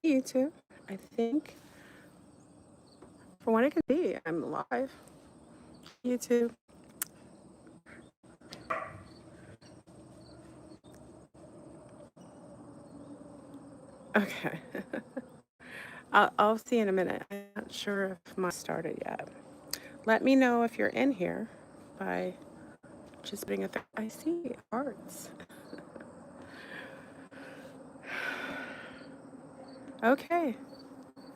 you too. I think, from what I can see, I'm live. YouTube. Okay. I'll see in a minute. I'm not sure if mine started yet. Let me know if you're in here by just putting a I see hearts. Okay.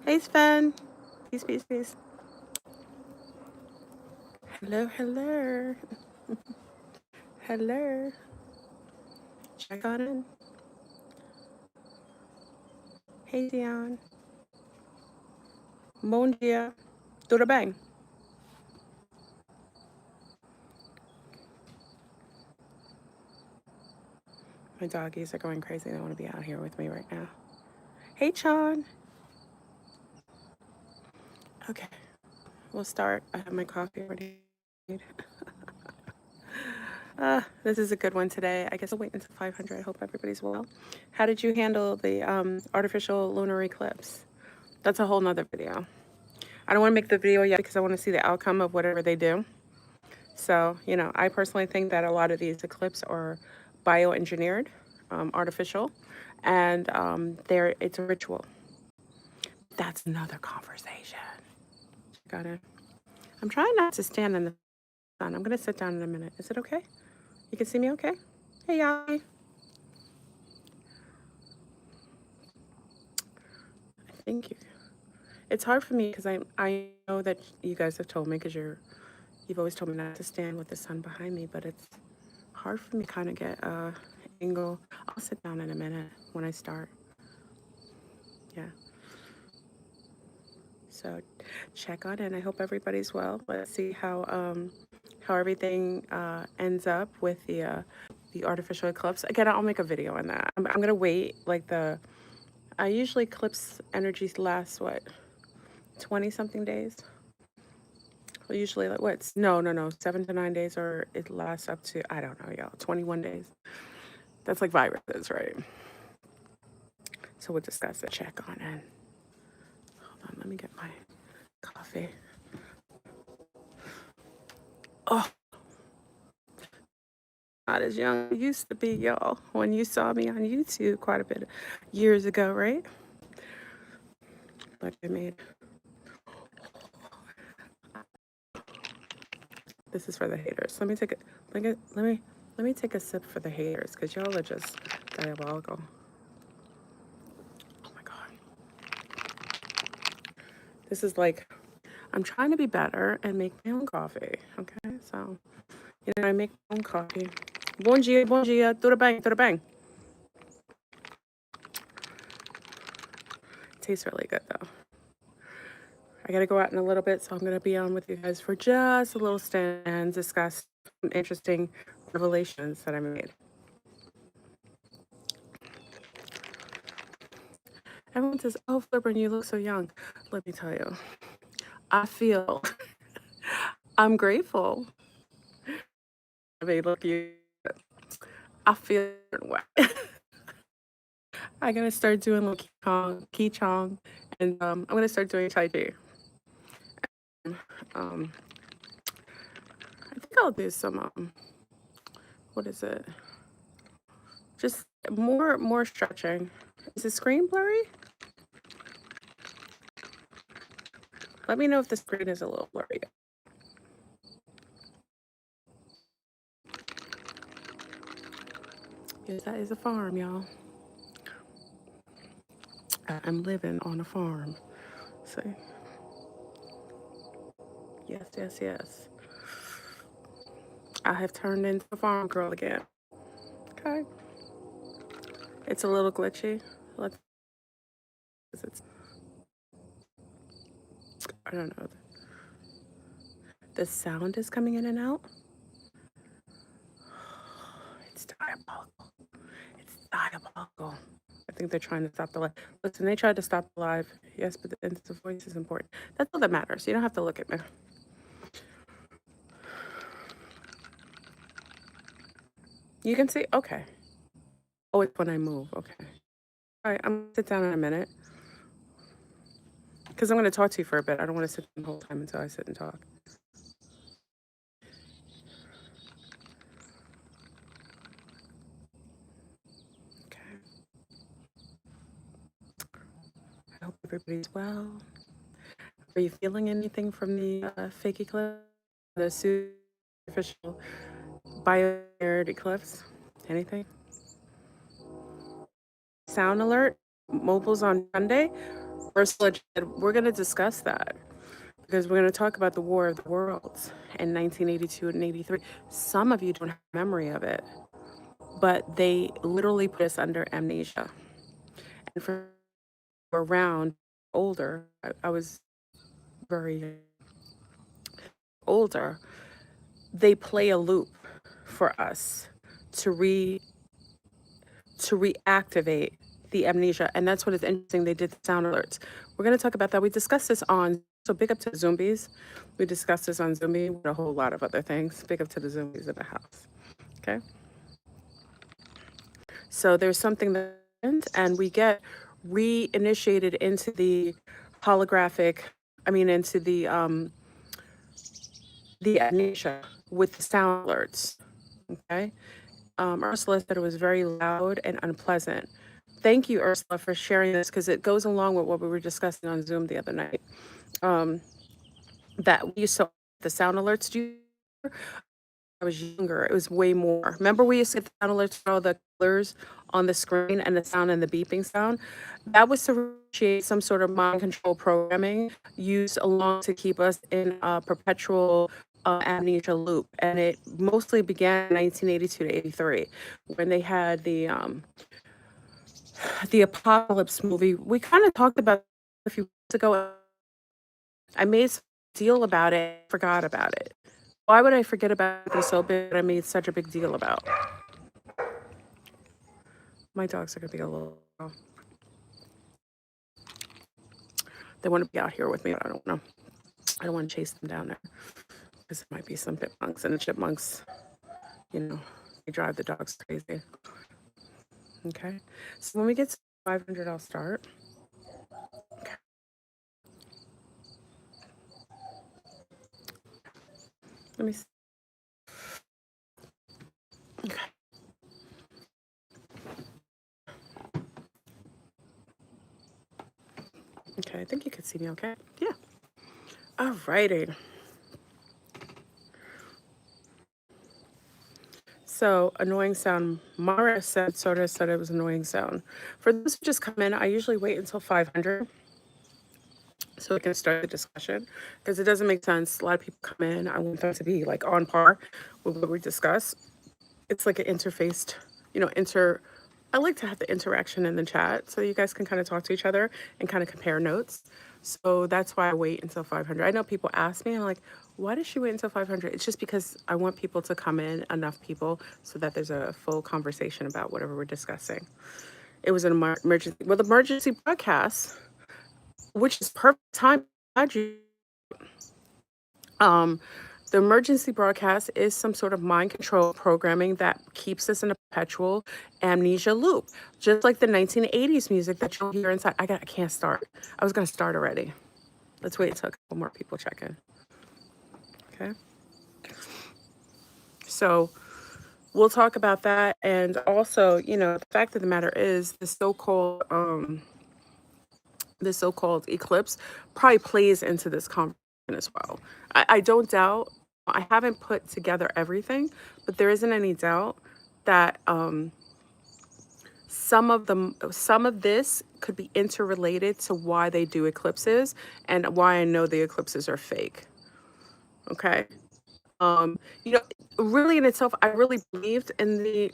Hey, Sven. Peace, peace, peace. Hello, hello. Hello. Check on in. Hey, Dion. Bom dia. Tudo bem? My doggies are going crazy. They want to be out here with me right now. Hey, Chan. Okay. We'll start. I have my coffee ready. This is a good one today. I guess I'll wait until 500. I hope everybody's well. How did you handle the artificial lunar eclipse? That's a whole nother video. I don't want to make the video yet because I want to see the outcome of whatever they do. So, you know, I personally think that a lot of these eclipses are bioengineered, artificial, and it's a ritual. That's another conversation. Got it. I'm trying not to stand in the sun. I'm going to sit down in a minute. Is it okay? You can see me okay? Hey, y'all. Thank you. It's hard for me because I know that you guys have told me because you've always told me not to stand with the sun behind me, but it's hard for me to kind of get a angle. I'll sit down in a minute when I start. Yeah. So check on in. I hope everybody's well. Let's see how everything ends up with the artificial eclipse. Again, I'll make a video on that. I'm gonna wait like I usually eclipse energies last what 20 something days. Well, usually like what's no 7 to 9 days, or it lasts up to I don't know y'all 21 days. That's like viruses, right? So we'll discuss it. Check on in. Hold on, let me get my coffee. Oh, not as young as I used to be, y'all. When you saw me on YouTube quite a bit years ago, right? Like I made. This is for the haters. Let me take it. Let me take a sip for the haters, because y'all are just diabolical. Oh my god. This is like, I'm trying to be better and make my own coffee. Okay, so you know I make my own coffee. Bom dia, tudo bem, tudo bem. It tastes really good though. I gotta go out in a little bit, so I'm gonna be on with you guys for just a little stint and discuss some interesting revelations that I made. Everyone says, "Oh, FleurBrun, you look so young." Let me tell you, I feel I'm grateful. I may look you. I feel I'm gonna start doing like Qi Chong, and I'm gonna start doing Tai Chi. Um, I think I'll do some what is it? Just more stretching. Is the screen blurry? Let me know if the screen is a little blurry. Yes, that is a farm, y'all. I'm living on a farm. So, yes. I have turned into a farm girl again. Okay. It's a little glitchy. It's, I don't know. The sound is coming in and out. It's diabolical. It's diabolical. I think they're trying to stop the live. Listen, they tried to stop the live. Yes, but the voice is important. That's all that matters. You don't have to look at me. You can see? Okay. Oh, it's when I move. Okay. All right, I'm going to sit down in a minute. because I'm going to talk to you for a bit. I don't want to sit the whole time until I sit and talk. Okay. I hope everybody's well. Are you feeling anything from the fake eclipse? The superficial bio-aired eclipse? Anything? Sound alert? Mobiles on Sunday? Ursula said, we're going to discuss that because we're going to talk about the War of the Worlds in 1982 and 83. Some of you don't have memory of it, but they literally put us under amnesia. And for around older, I was very older, they play a loop for us to reactivate the amnesia. And that's what is interesting. They did the sound alerts. We're going to talk about that. We discussed this on, so big up to the Zombies. We discussed this on Zombie with a whole lot of other things. Big up to the Zombies in the house. Okay. So there's something that, and we get reinitiated into the holographic, into the amnesia with the sound alerts. Okay. Ursula said it was very loud and unpleasant. Thank you, Ursula, for sharing this because it goes along with what we were discussing on Zoom the other night. That we used to the sound alerts. Do you remember? I was younger. It was way more. Remember, we used to get the sound alerts for all the colors on the screen and the sound and the beeping sound. That was to create some sort of mind control programming used along to keep us in a perpetual amnesia loop. And it mostly began in 1982 to 83 when they had the Apocalypse movie. We kind of talked about it a few weeks ago. I made a deal about it, forgot about it. Why would I forget about it so big that I made such a big deal about? My dogs are gonna be a little. They want to be out here with me, but I don't know. I don't want to chase them down there because there might be some chipmunks, and the chipmunks, they drive the dogs crazy. Okay, so when we get to 500, I'll start. Okay. Let me see. Okay. Okay, I think you can see me okay. Yeah. All righty. So, annoying sound. Mara said it was annoying sound. For those who just come in, I usually wait until 500 so we can start the discussion because it doesn't make sense. A lot of people come in. I want them to be like on par with what we discuss. It's like an interfaced, I like to have the interaction in the chat so you guys can kind of talk to each other and kind of compare notes. So that's why I wait until 500. I know people ask me, I'm like, why does she wait until 500? It's just because I want people to come in, enough people, so that there's a full conversation about whatever we're discussing. It was an emergency broadcast, which is perfect time. The emergency broadcast is some sort of mind control programming that keeps us in a perpetual amnesia loop, just like the 1980s music that you'll hear inside. I can't start. I was going to start already. Let's wait until a couple more people check in. Okay. So we'll talk about that. And also, the fact of the matter is the so-called eclipse probably plays into this conversation as well. I don't doubt, I haven't put together everything, but there isn't any doubt that some of this could be interrelated to why they do eclipses and why I know the eclipses are fake. Okay. Really in itself, I really believed in the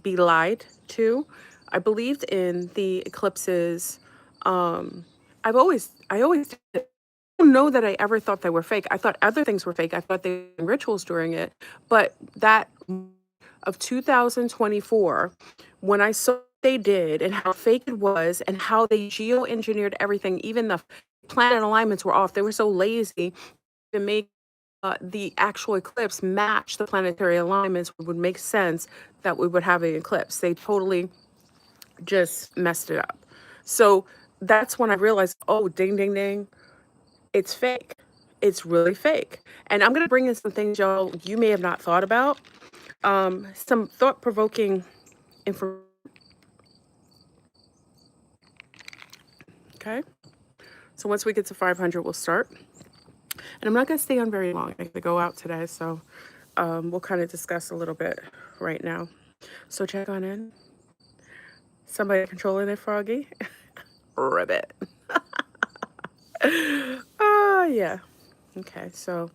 be lied to. I believed in the eclipses. I always did. I don't know that I ever thought they were fake. I thought other things were fake. I thought they were rituals during it. But that of 2024, when I saw what they did and how fake it was and how they geoengineered everything, even the planet alignments were off. They were so lazy to make the actual eclipse match the planetary alignments. It would make sense that we would have an eclipse. They totally just messed it up. So that's when I realized, oh, ding, ding, ding, it's fake. It's really fake. And I'm going to bring in some things, y'all, you may have not thought about. Some thought-provoking information. Okay. So once we get to 500, we'll start. And I'm not going to stay on very long. I have to go out today. So we'll kind of discuss a little bit right now. So check on in. Somebody controlling it, Froggy? Ribbit. Oh, yeah. Okay, so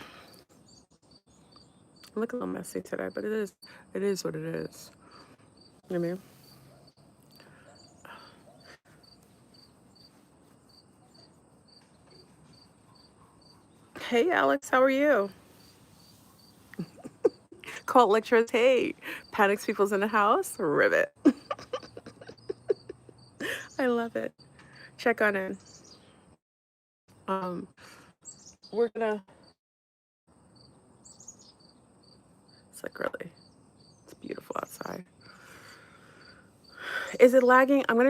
I look a little messy today, but it is what it is. You know what I mean? Hey, Alex, how are you? Cult lectures, hey. Panics people's in the house? Ribbit. I love it. Check on in. Um, we're gonna, it's like really, it's beautiful outside. Is it lagging? I don't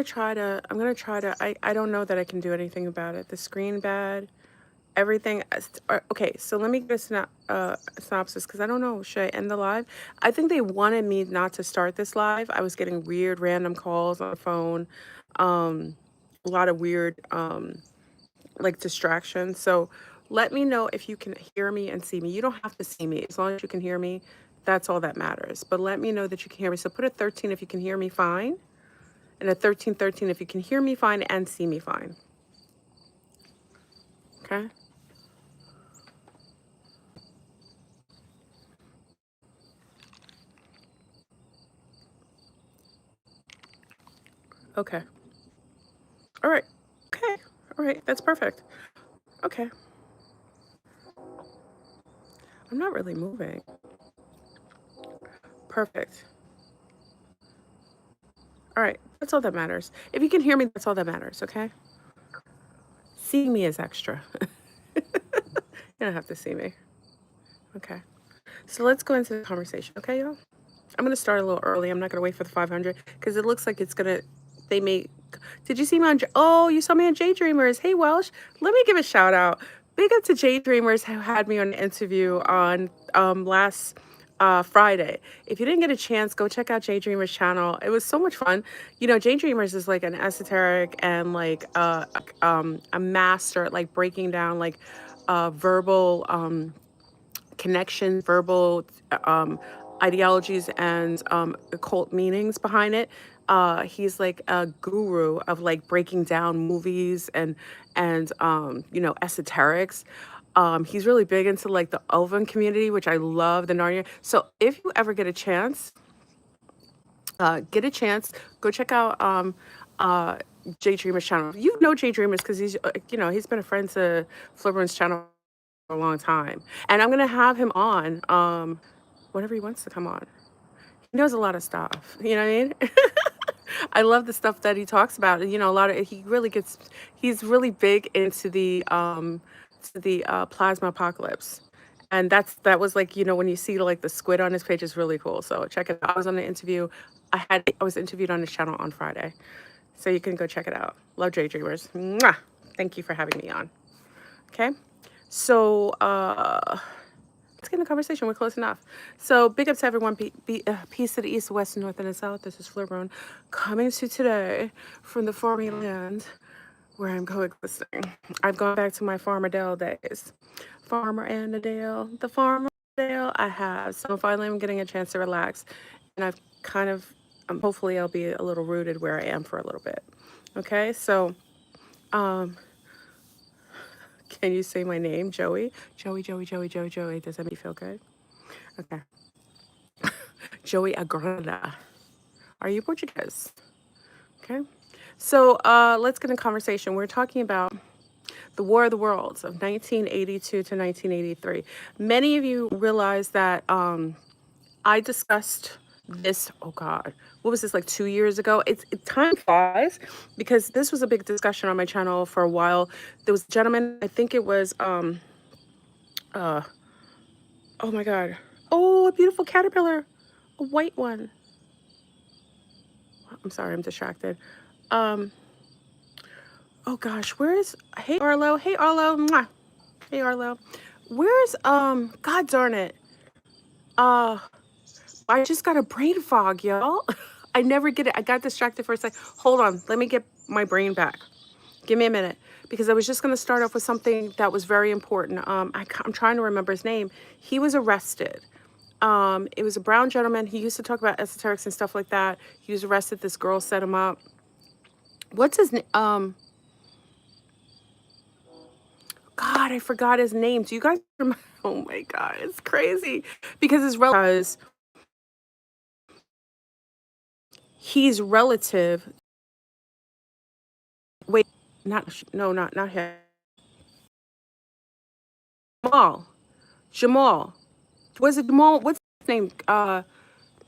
know that I can do anything about it. The screen bad, everything. Okay, so let me get a synopsis because I don't know. Should I end the live? I think they wanted me not to start this live. I was getting weird random calls on the phone, a lot of weird like distractions. So let me know if you can hear me and see me. You don't have to see me. As long as you can hear me, that's all that matters. But let me know that you can hear me. So put a 13 if you can hear me fine, and a 13 if you can hear me fine and see me fine. Okay? Okay. All right. Okay. All right. That's perfect. Okay. I'm not really moving. Perfect. All right. That's all that matters. If you can hear me, that's all that matters. Okay? Seeing me is extra. You don't have to see me. Okay. So let's go into the conversation. Okay, y'all? I'm going to start a little early. I'm not going to wait for the 500 because it looks like it's going to, they may, did you see me on, oh, you saw me on J Dreamers. Hey, Welsh, let me give a shout out. Big up to J Dreamers who had me on an interview on last Friday. If you didn't get a chance, go check out J Dreamers channel. It was so much fun. You know, J Dreamers is like an esoteric and like a master at like breaking down like verbal connection, verbal ideologies, and occult meanings behind it. He's like a guru of like breaking down movies and you know, esoterics. He's really big into like the Elven community, which I love, the Narnia. So if you ever get a chance, go check out Jay Dreamer's channel. You know Jay Dreamer's because he's you know, he's been a friend to FleurBrun's channel for a long time, and I'm gonna have him on whenever he wants to come on. He knows a lot of stuff. You know what I mean? I love the stuff that he talks about. You know, a lot of he really gets. He's really big into the plasma apocalypse, and that was like, you know, when you see like the squid on his page is really cool. So check it out. I was on an interview. I was interviewed on his channel on Friday, so you can go check it out. Love J Dreamers. Mwah! Thank you for having me on. Okay, so let's get in the conversation. We're close enough. So big up to everyone. Peace to the east, west, north, and the south. This is FleurBrun coming to today from the farming land where I'm coexisting. I've gone back to my Farmer Dale days. Farmer and a Dale. The Farmer Dale I have. So finally I'm getting a chance to relax. And I've kind of, hopefully I'll be a little rooted where I am for a little bit. Okay, so can you say my name, Joey? Joey. Does that make you feel good? Okay. Joey Agrada. Are you Portuguese? Okay. So let's get in conversation. We're talking about the War of the Worlds of 1982 to 1983. Many of you realize that I discussed this, oh God, what was this, like 2 years ago? Time flies because this was a big discussion on my channel for a while. There was a gentleman, I think it was, oh my God. Oh, a beautiful caterpillar, a white one. I'm sorry, I'm distracted. Um, oh gosh, where's, hey Arlo, hey Arlo, mwah. Hey Arlo. Where's, God darn it. Uh, I just got a brain fog, y'all. I never get it. I got distracted for a second. Hold on, let me get my brain back. Give me a minute, because I was just going to start off with something that was very important. I'm trying to remember his name. He was arrested. It was a brown gentleman. He used to talk about esoterics and stuff like that. He was arrested. This girl set him up. What's his name? God, I forgot his name. Do you guys remember? Oh my God, it's crazy because he's relative. Wait, not him. Jamal. Was it Jamal? What's his name?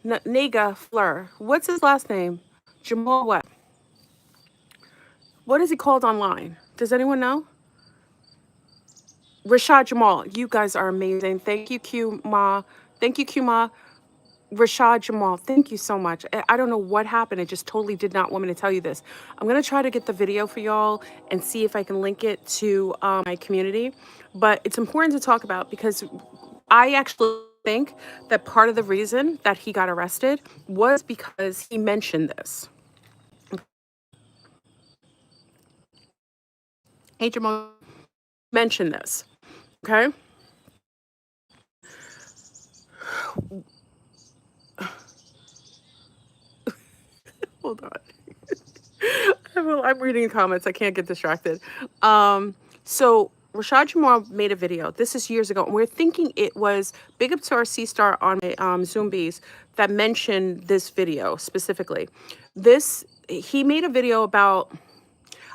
Nega Fleur. What's his last name? Jamal what? What is he called online? Does anyone know? Rashad Jamal. You guys are amazing. Thank you, Q Ma. Thank you, Q Ma. Rashad Jamal, thank you so much. I don't know what happened. It just totally did not want me to tell you this. I'm going to try to get the video for y'all and see if I can link it to my community. But it's important to talk about because I actually think that part of the reason that he got arrested was because he mentioned this. Hey, Jamal, mentioned this. Okay. Hold on. I'm reading comments. I can't get distracted. So Rashad Jamal made a video. This is years ago. And we're thinking it was big up to our C-Star on my Zombies that mentioned this video specifically. He made a video about,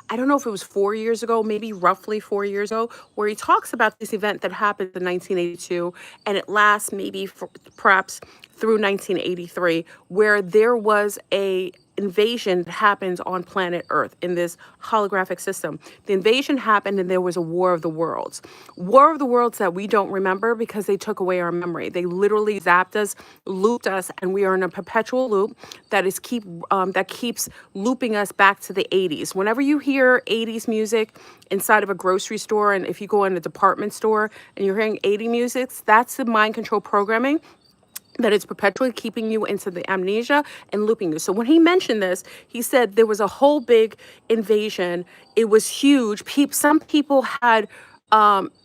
I don't know if it was 4 years ago, maybe roughly 4 years ago, where he talks about this event that happened in 1982, and it lasts maybe perhaps through 1983, where there was a invasion that happened on planet Earth in this holographic system. The invasion happened and there was a war of the worlds. War of the worlds that we don't remember because they took away our memory. They literally zapped us, looped us, and we are in a perpetual loop that keeps looping us back to the 80s. Whenever you hear 80s music inside of a grocery store, and if you go in a department store and you're hearing 80 music, that's the mind control programming that is perpetually keeping you into the amnesia and looping you. So when he mentioned this, he said there was a whole big invasion. It was huge. Some people had,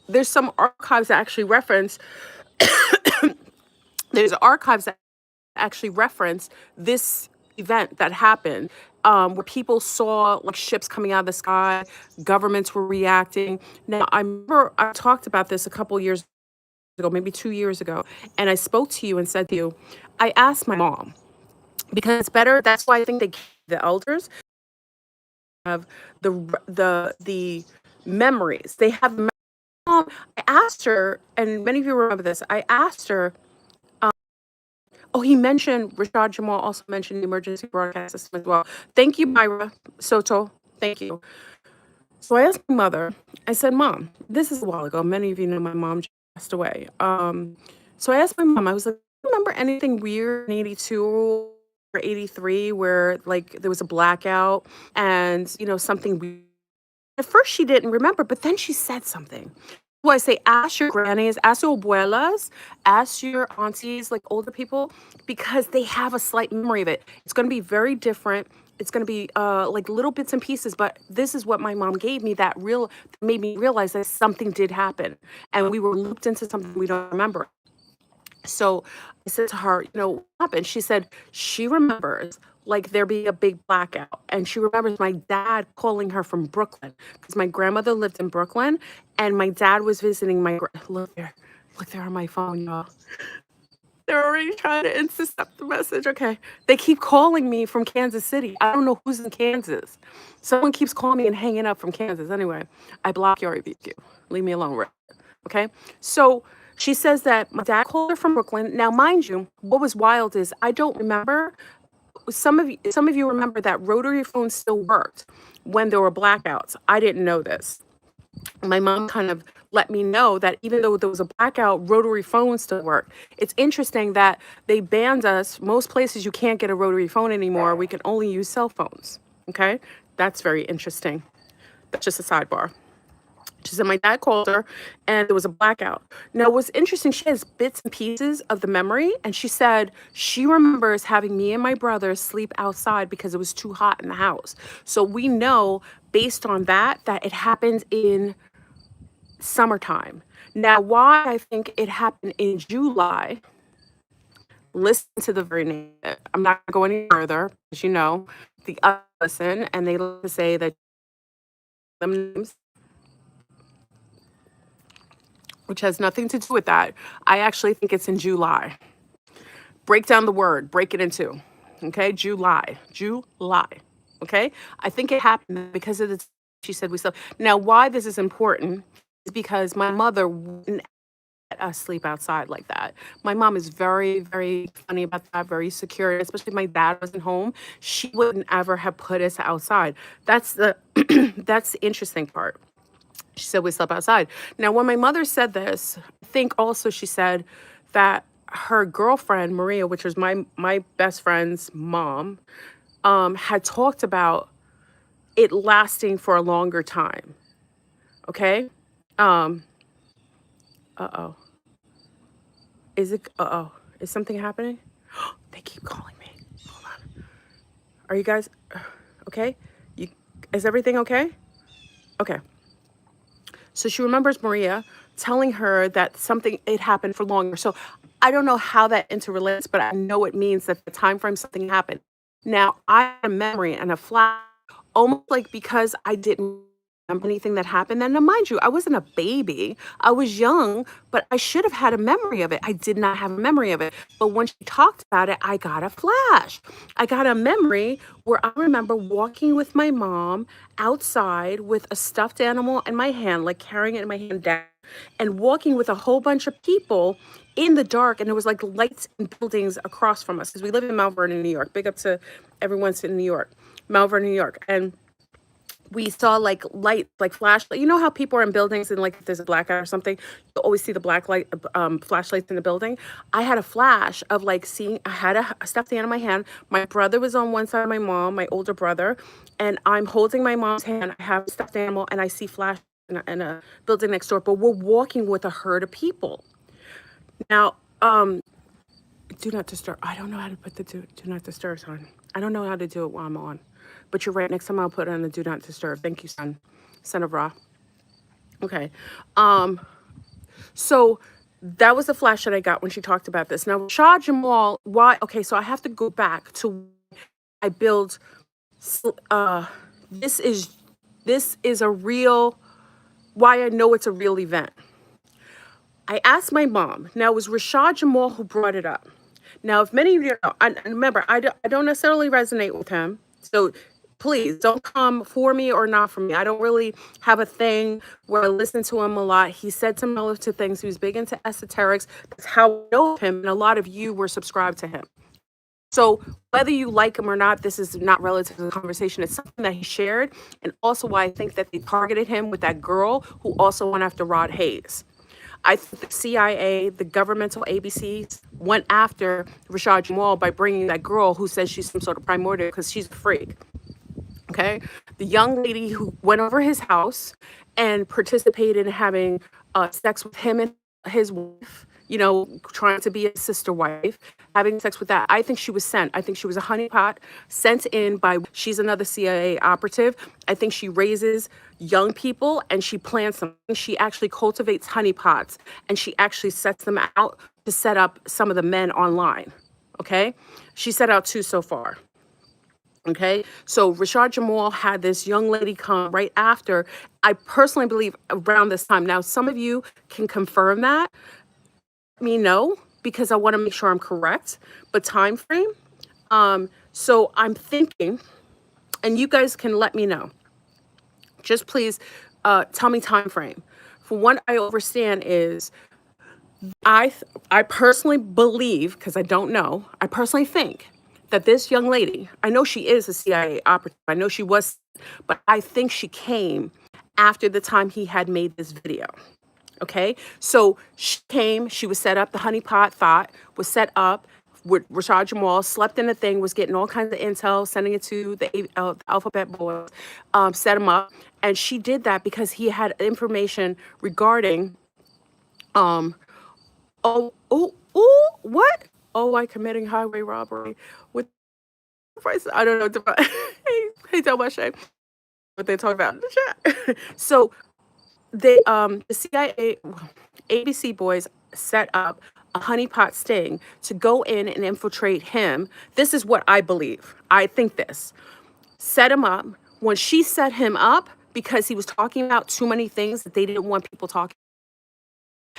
there's some archives that actually reference, there's archives that actually reference this event that happened, where people saw like ships coming out of the sky, governments were reacting. Now, I remember I talked about this a couple years ago, maybe 2 years ago, and I spoke to you and said to you, I asked my mom, because it's better. That's why I think the elders have the memories. They have I asked her, and many of you remember this. I asked her. Oh, he mentioned Rashad Jamal also mentioned the emergency broadcast system as well. Thank you, Myra Soto. Thank you. So I asked my mother. I said, "Mom, this is a while ago. Many of you know my mom just passed away. So I asked my mom. I was like, remember anything weird in '82 or '83 where like there was a blackout and something weird?" At first she didn't remember, but then she said something. Well, I say ask your grannies, ask your abuelas, ask your aunties, like older people, because they have a slight memory of it. It's going to be very different. It's going to be like little bits and pieces, but this is what my mom gave me that made me realize that something did happen and we were looped into something we don't remember. So I said to her, what happened? She said she remembers like there being a big blackout. And she remembers my dad calling her from Brooklyn because my grandmother lived in Brooklyn and my dad was visiting look there on my phone, y'all. They're already trying to intercept the message. Okay. They keep calling me from Kansas City. I don't know who's in Kansas. Someone keeps calling me and hanging up from Kansas. Anyway, I block your BQ. Leave me alone, right? Okay. So she says that my dad called her from Brooklyn. Now, mind you, what was wild is I don't remember. Some of you remember that rotary phones still worked when there were blackouts. I didn't know this. My mom kind of let me know that even though there was a blackout, rotary phones still work. It's interesting that they banned us. Most places you can't get a rotary phone anymore. We can only use cell phones. Okay, that's very interesting. That's just a sidebar. She said my dad called her and there was a blackout. Now, what's interesting, she has bits and pieces of the memory. And she said she remembers having me and my brother sleep outside because it was too hot in the house. So we know based on that, that it happened in summertime. Now, why I think it happened in July, listen to the very name. I'm not going any further, as you know, the other listen, and they like to say that them names, which has nothing to do with that. I actually think it's in July. Break down the word, break it in two. Okay, July. Okay, I think it happened because of the. She said we slept. Now, why this is important is because my mother wouldn't let us sleep outside like that. My mom is very, very funny about that, very secure. Especially if my dad wasn't home, she wouldn't ever have put us outside. That's the that's the interesting part. She said we slept outside. Now, when my mother said this, I think also she said that her girlfriend Maria, which was my best friend's mom, had talked about it lasting for a longer time. Okay. Um. Uh-oh. Is it? Uh-oh. Is something happening? They keep calling me. Hold on. Are you guys okay? You is everything okay? Okay. So she remembers Maria telling her that something it happened for longer. So I don't know how that interrelates, but I know it means that the time frame something happened. Now I have a memory and a flash, almost like because I didn't remember anything that happened then. Now, mind you, I wasn't a baby. I was young, but I should have had a memory of it. I did not have a memory of it. But when she talked about it, I got a flash. I got a memory where I remember walking with my mom outside with a stuffed animal in my hand, like carrying it in my hand down, and walking with a whole bunch of people in the dark. And there was like lights and buildings across from us because we live in Mount Vernon, New York. Big up to everyone's in New York, Mount Vernon, New York. And we saw like light, like flashlight. You know how people are in buildings and like if there's a blackout or something, you always see the black light, flashlights in the building. I had a flash of like seeing, I had a stuffed animal in my hand. My brother was on one side of my mom, my older brother, and I'm holding my mom's hand. I have a stuffed animal and I see flash in a building next door, but we're walking with a herd of people. Now, do not disturb. I don't know how to put the do not disturb on. I don't know how to do it while I'm on. But you're right. Next time I'll put it on the do not disturb. Thank you, son of Ra. Okay. So that was the flash that I got when she talked about this. Now, Rashad Jamal, why? Okay, so I have to go back to I build. This is a real. Why I know it's a real event. I asked my mom. Now, it was Rashad Jamal who brought it up. Now, if many of you know, remember, I don't necessarily resonate with him. So please don't come for me or not for me. I don't really have a thing where I listen to him a lot. He said some relative things. He was big into esoterics. That's how I know him. And a lot of you were subscribed to him. So whether you like him or not, this is not relative to the conversation. It's something that he shared. And also why I think that they targeted him with that girl who also went after Rod Hayes. I think the CIA, the governmental ABCs, went after Rashad Jamal by bringing that girl who says she's some sort of primordial because she's a freak. Okay? The young lady who went over his house and participated in having sex with him and his wife, you know, trying to be a sister wife, having sex with that. I think she was sent. I think she was a honeypot sent in by, she's another CIA operative. I think she raises young people and she plants them. She actually cultivates honeypots and she actually sets them out to set up some of the men online. Okay? She set out 2 so far. Okay, so Rashad Jamal had this young lady come right after. I personally believe around this time. Now, some of you can confirm that. Let me know because I want to make sure I'm correct. But time frame. So I'm thinking, and you guys can let me know. Just please tell me time frame. From what I understand is I personally believe, because I don't know, I personally think that this young lady, I know she is a CIA operative. I know she was, but I think she came after the time he had made this video. Okay, so she came, she was set up, the honeypot thought was set up with Rashad Jamal, slept in the thing, was getting all kinds of intel, sending it to the alphabet boys, set him up. And she did that because he had information regarding, what? Oh, I committing highway robbery with prices. I don't know what to hey, tell my shame what they talk about in the chat. So the CIA, ABC boys set up a honeypot sting to go in and infiltrate him. This is what I believe. I think this. Set him up. When she set him up, because he was talking about too many things that they didn't want people talking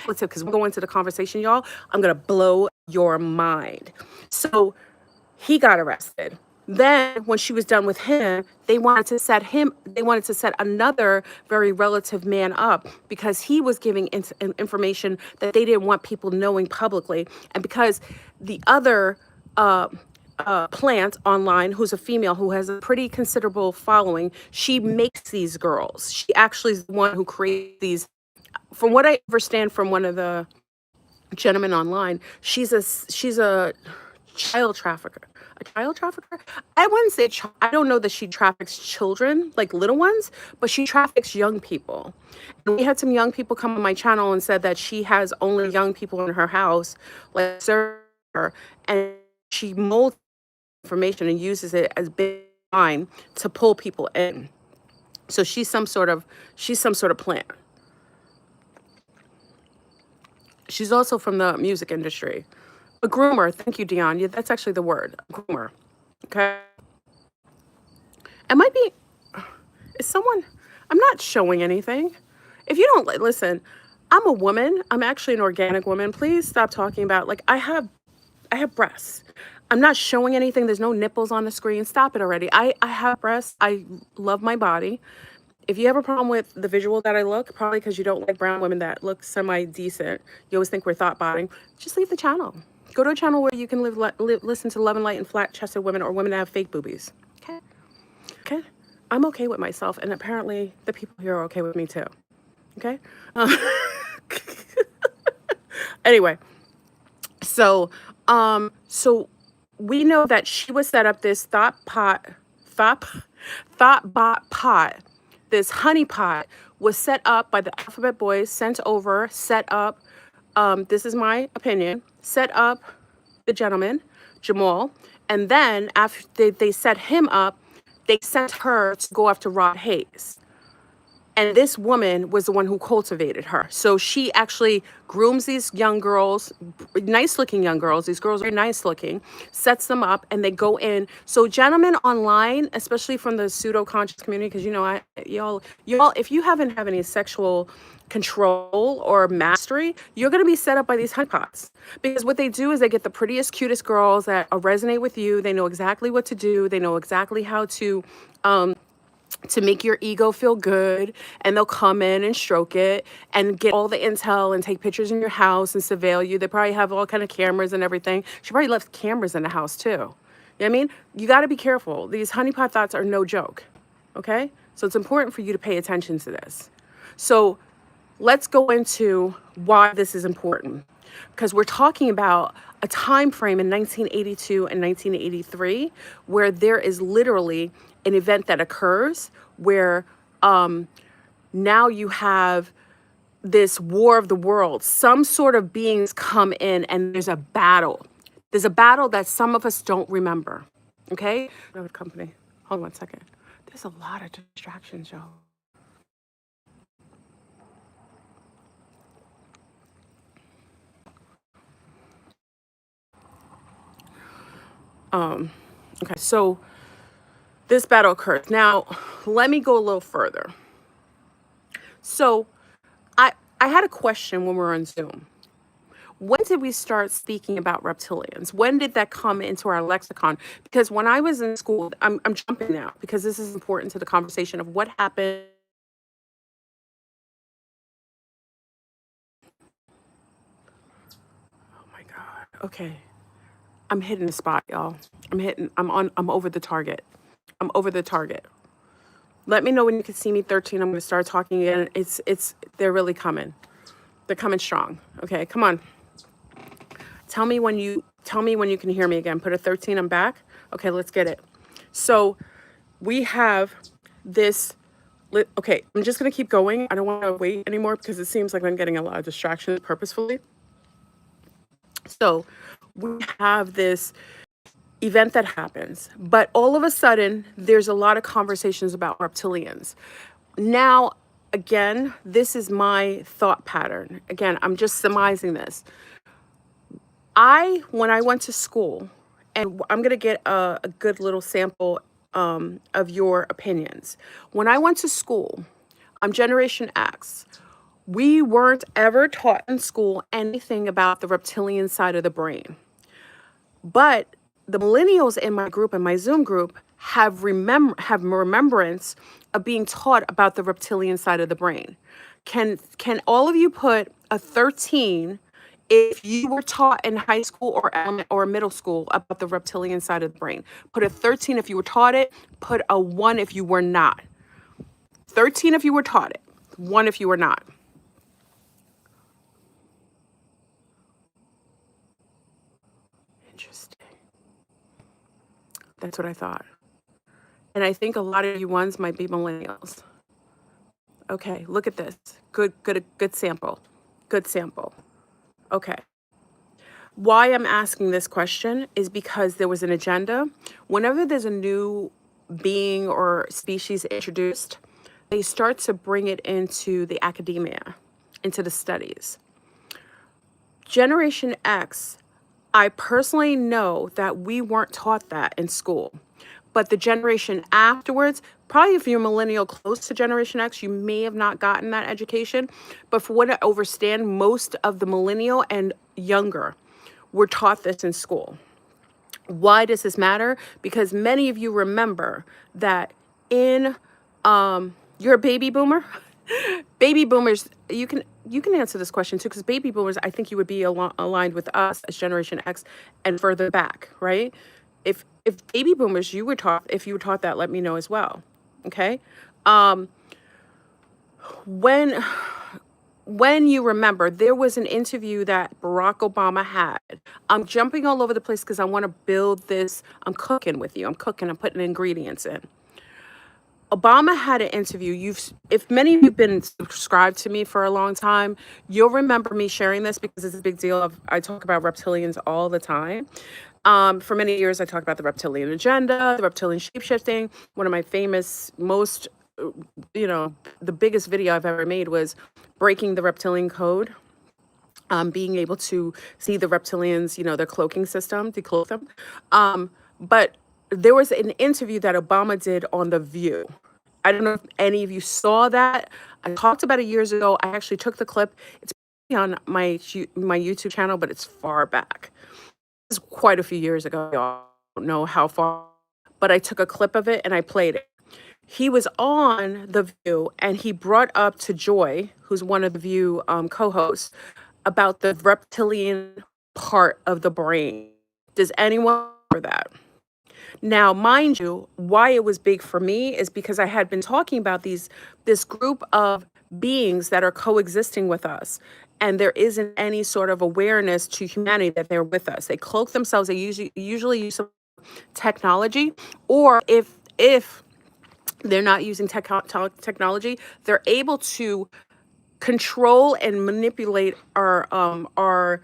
about, because we're going into the conversation, y'all, I'm going to blow your mind. So he got arrested. Then when she was done with him, they wanted to set another very relative man up because he was giving information that they didn't want people knowing publicly. And because the other plant online, who's a female who has a pretty considerable following, she makes these girls. She actually is the one who creates these. From what I understand from one of the gentlemen online, she's a child trafficker. A child trafficker? I wouldn't say I don't know that she traffics children, like little ones, but she traffics young people. And we had some young people come on my channel and said that she has only young people in her house, like serve her, and she molds information and uses it as big line to pull people in. So she's some sort of plant. She's also from the music industry. A groomer. Thank you, Dion. Yeah, that's actually the word. A groomer. Okay. It might be. Is someone? I'm not showing anything. If you don't listen, I'm a woman. I'm actually an organic woman. Please stop talking about I have breasts. I'm not showing anything. There's no nipples on the screen. Stop it already. I have breasts. I love my body. If you have a problem with the visual that I look, probably because you don't like brown women that look semi-decent, you always think we're thought-botting, just leave the channel. Go to a channel where you can listen to love and light and flat-chested women or women that have fake boobies. Okay? Okay? I'm okay with myself, and apparently the people here are okay with me too. Okay? Anyway, so we know that she was set up this thoughtbot pot. This honeypot was set up by the alphabet boys, set up, this is my opinion, set up the gentleman, Jamal, and then after they set him up, they sent her to go after Rob Hayes. And this woman was the one who cultivated her. So she actually grooms these young girls, nice looking young girls. These girls are nice looking, sets them up, and they go in. So gentlemen online, especially from the pseudo conscious community, because y'all, if you haven't have any sexual control or mastery, you're going to be set up by these honeypots. Because what they do is they get the prettiest, cutest girls that resonate with you. They know exactly what to do. They know exactly how to make your ego feel good, and they'll come in and stroke it and get all the intel and take pictures in your house and surveil you. They probably have all kind of cameras and everything. She probably left cameras in the house too. You know what I mean? You got to be careful. These honeypot thoughts are no joke. Okay? So it's important for you to pay attention to this. So let's go into why this is important. Because we're talking about a time frame in 1982 and 1983 where there is literally an event that occurs where now you have this war of the worlds. Some sort of beings come in and there's a battle. There's a battle that some of us don't remember. Okay? Company. Hold on 1 second. There's a lot of distractions, y'all. Okay, so this battle occurs. Now, let me go a little further. So, I had a question when we were on Zoom. When did we start speaking about reptilians? When did that come into our lexicon? Because when I was in school, I'm jumping now because this is important to the conversation of what happened. Oh my God. Okay. I'm hitting the spot, y'all. I'm over the target. I'm over the target. Let me know when you can see me 13. I'm going to start talking again. They're really coming. They're coming strong. Okay, come on. Tell me when you Tell me when you can hear me again. Put a 13, I'm back. Okay, let's get it. So we have this, okay, I'm just gonna keep going. I don't wanna wait anymore because it seems like I'm getting a lot of distractions purposefully. So we have this event that happens, but all of a sudden there's a lot of conversations about reptilians. Now, again, this is my thought pattern. Again, I'm just surmising this. When I went to school, and I'm going to get a good little sample of your opinions. When I went to school, I'm Generation X. We weren't ever taught in school anything about the reptilian side of the brain. But the millennials in my group, in my Zoom group, have remembrance of being taught about the reptilian side of the brain. Can all of you put a 13 if you were taught in high school or middle school about the reptilian side of the brain? Put a 13 if you were taught it. Put a 1 if you were not. 13 if you were taught it. 1 if you were not. Interesting. That's what I thought. And I think a lot of you ones might be millennials. Okay, look at this. Good sample. Good sample. Okay. Why I'm asking this question is because there was an agenda. Whenever there's a new being or species introduced, they start to bring it into the academia, into the studies. Generation X, I personally know that we weren't taught that in school. But the generation afterwards, probably if you're millennial close to Generation X, you may have not gotten that education. But for what I understand, most of the millennial and younger were taught this in school. Why does this matter? Because many of you remember that you're a baby boomer. Baby boomers, you can answer this question too, because baby boomers, I think you would be aligned with us as Generation X and further back, right? If baby boomers, if you were taught that, let me know as well. Okay. When you remember, there was an interview that Barack Obama had. I'm jumping all over the place because I want to build this. I'm cooking with you. I'm putting ingredients in. Obama had an interview. If many of you have been subscribed to me for a long time, you'll remember me sharing this because it's a big deal. I talk about reptilians all the time. For many years, I talked about the reptilian agenda, the reptilian shapeshifting. One of my famous, the biggest video I've ever made was breaking the reptilian code. Being able to see the reptilians, their cloaking system, decloak them. But there was an interview that Obama did on The View. I don't know if any of you saw that. I talked about it years ago. I actually took the clip. It's on my YouTube channel, but it's far back. It's quite a few years ago. I don't know how far, but I took a clip of it and I played it. He was on The View and he brought up to Joy, who's one of The View co-hosts, about the reptilian part of the brain. Does anyone remember that? Now, mind you, why it was big for me is because I had been talking about this group of beings that are coexisting with us, and there isn't any sort of awareness to humanity that they're with us. They cloak themselves. They usually use some technology, or if they're not using technology, they're able to control and manipulate our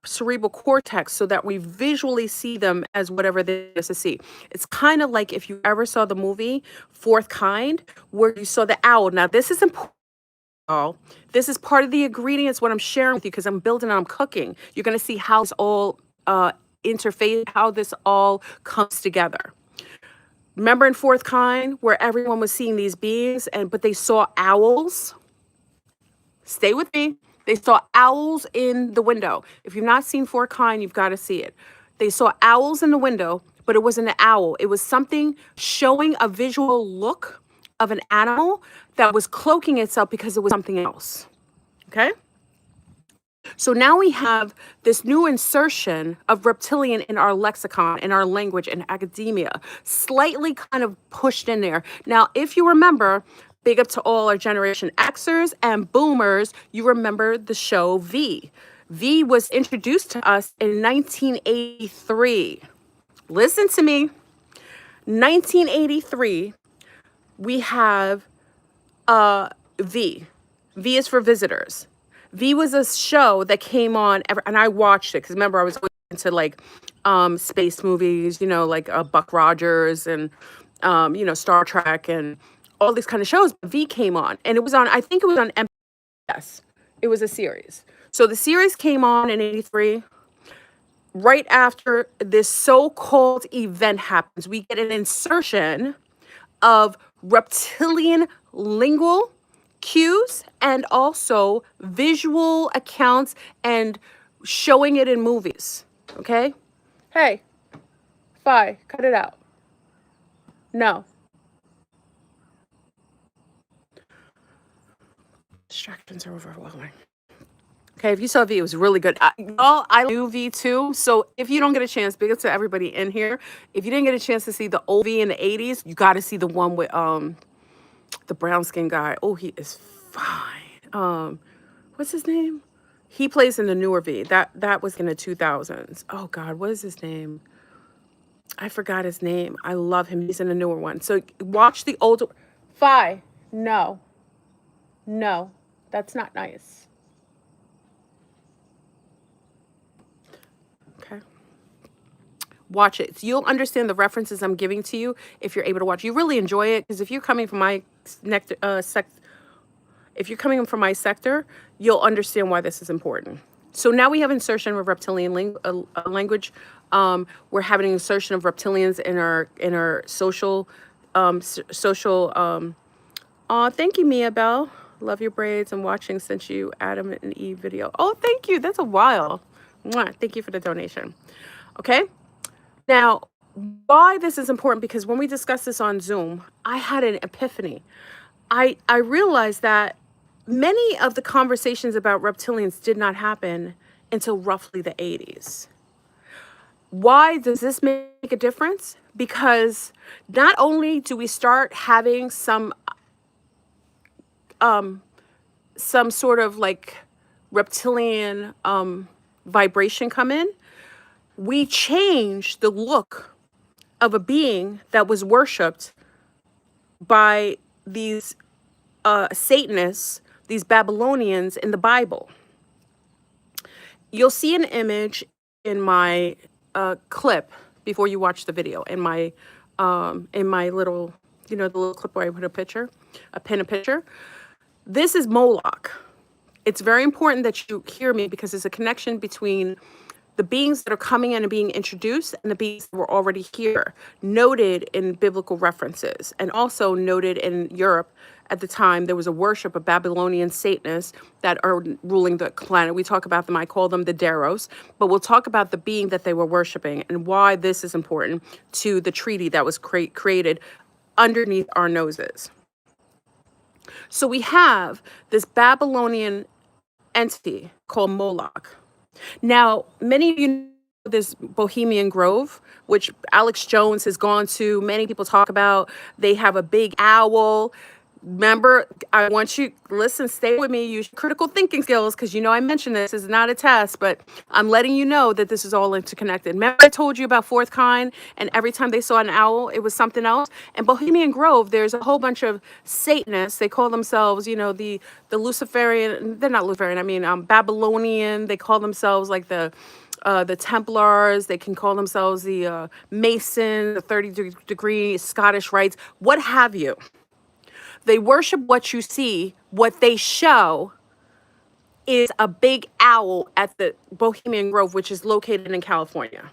cerebral cortex so that we visually see them as whatever there is to see. It's kind of like if you ever saw the movie Fourth Kind, where you saw the owl. Now, this is important. This is part of the ingredients, what I'm sharing with you, because I'm building and I'm cooking. You're going to see how it's all interface, how this all comes together. Remember in Fourth Kind, where everyone was seeing these beings, but they saw owls? Stay with me. They saw owls in the window. If you've not seen Fourth Kind, you've got to see it. They saw owls in the window, but it wasn't an owl. It was something showing a visual look of an animal that was cloaking itself because it was something else. Okay? So now we have this new insertion of reptilian in our lexicon, in our language, in academia, slightly kind of pushed in there. Now, if you remember, big up to all our Generation Xers and Boomers, you remember the show V. V was introduced to us in 1983. Listen to me. 1983, we have V. V is for visitors. V was a show that came on, and I watched it because remember I was going into like space movies, you know, like Buck Rogers and you know, Star Trek and all these kind of shows. V came on, and it was on. I think it was on MBS. It was a series. So the series came on in '83. Right after this so-called event happens, we get an insertion of reptilian lingual cues and also visual accounts and showing it in movies. Okay? Hey, Fi, cut it out. No. Distractions are overwhelming. Okay, if you saw V, it was really good. I knew V too. So if you don't get a chance, big up to everybody in here. If you didn't get a chance to see the old V in the 80s, you got to see the one with the brown skin guy. Oh, he is fine. What's his name? He plays in the newer V. That was in the 2000s. Oh God, what is his name? I forgot his name. I love him. He's in the newer one. So watch the older. Fi, no, that's not nice. Okay. Watch it. So you'll understand the references I'm giving to you if you're able to watch. You really enjoy it because if you're coming from my if you're coming from my sector, you'll understand why this is important. So now we have insertion of reptilian language. We're having an insertion of reptilians in our social thank you, Mia Bell. Love your braids. I'm watching since you Adam and Eve video. Oh, thank you. That's a while. Mwah. Thank you for the donation. Okay. Now, why this is important, because when we discussed this on Zoom, I had an epiphany. I realized that many of the conversations about reptilians did not happen until roughly the 80s. Why does this make a difference? Because not only do we start having some sort of like reptilian vibration come in, we change the look of a being that was worshipped by these Satanists, these Babylonians in the Bible. You'll see an image in my clip before you watch the video, in my little, you know, the little clip where I put a picture, a picture. This is Moloch. It's very important that you hear me because there's a connection between the beings that are coming in and being introduced and the beings that were already here, noted in biblical references, and also noted in Europe at the time. There was a worship of Babylonian Satanists that are ruling the planet. We talk about them, I call them the Daros, but we'll talk about the being that they were worshiping and why this is important to the treaty that was created underneath our noses. So we have this Babylonian entity called Moloch. Now, many of you know this Bohemian Grove, which Alex Jones has gone to. Many people talk about. They have a big owl. Remember, I want you, listen, stay with me, use your critical thinking skills, because you know I mentioned this is not a test, but I'm letting you know that this is all interconnected. Remember I told you about Fourth Kind, and every time they saw an owl, it was something else? In Bohemian Grove, there's a whole bunch of Satanists. They call themselves, you know, the Luciferian, they're not Luciferian, I mean, Babylonian. They call themselves like the Templars. They can call themselves the Mason, the 30-degree Scottish Rites, what have you. They worship what you see. What they show is a big owl at the Bohemian Grove, which is located in California.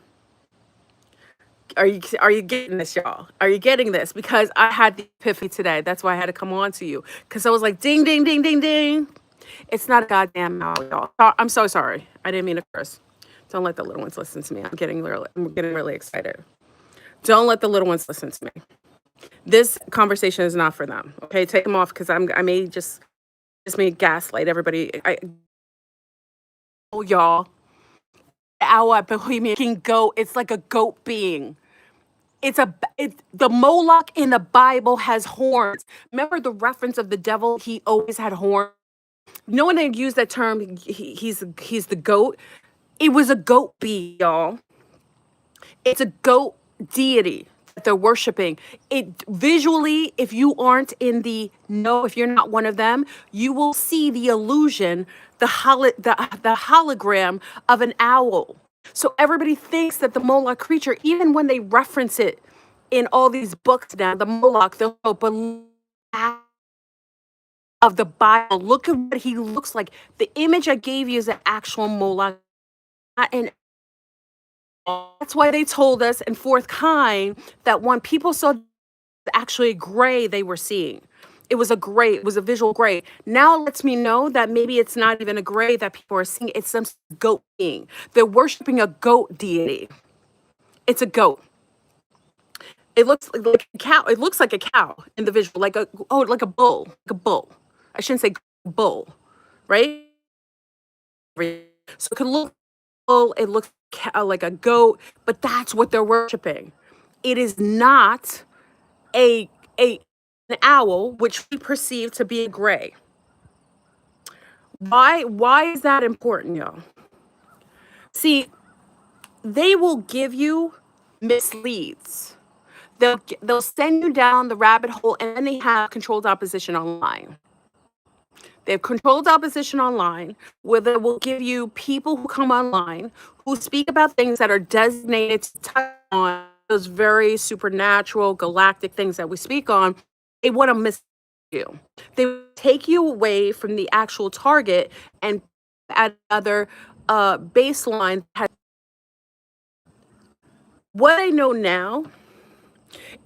Are you getting this, y'all? Are you getting this? Because I had the epiphany today. That's why I had to come on to you. Because I was like, ding, ding, ding, ding, ding. It's not a goddamn owl, y'all. I'm so sorry. I didn't mean to curse. Don't let the little ones listen to me. I'm getting really excited. Don't let the little ones listen to me. This conversation is not for them. Okay, take them off because I may just may gaslight everybody. Oh, y'all, the owl at Bohemian can go. It's like a goat being. The Moloch in the Bible has horns. Remember the reference of the devil? He always had horns. No one had used that term. He's the goat. It was a goat bee, y'all. It's a goat deity that they're worshiping. It visually, if you aren't in the know, if you're not one of them, you will see the illusion, the hologram of an owl. So everybody thinks that the Moloch creature, even when they reference it in all these books now, the Moloch, they'll go, but of the Bible, look at what he looks like. The image I gave you is an actual Moloch, and that's why they told us in fourth kind that when people saw actually gray they were seeing. It was a gray, it was a visual gray. Now it lets me know that maybe it's not even a gray that people are seeing, it's some goat being. They're worshiping a goat deity. It's a goat. It looks like a cow. It looks like a cow in the visual, like a bull, like a bull. I shouldn't say bull, right? So it could look bull, it looks like a goat, but that's what they're worshiping. It is not a an owl, which we perceive to be a gray. Why is that important, y'all? See, they will give you misleads. They'll send you down the rabbit hole, and then they have controlled opposition online. They have controlled opposition online, where they will give you people who come online who speak about things that are designated to touch on those very supernatural, galactic things that we speak on. They want to mislead you. They take you away from the actual target and add another baseline. What I know now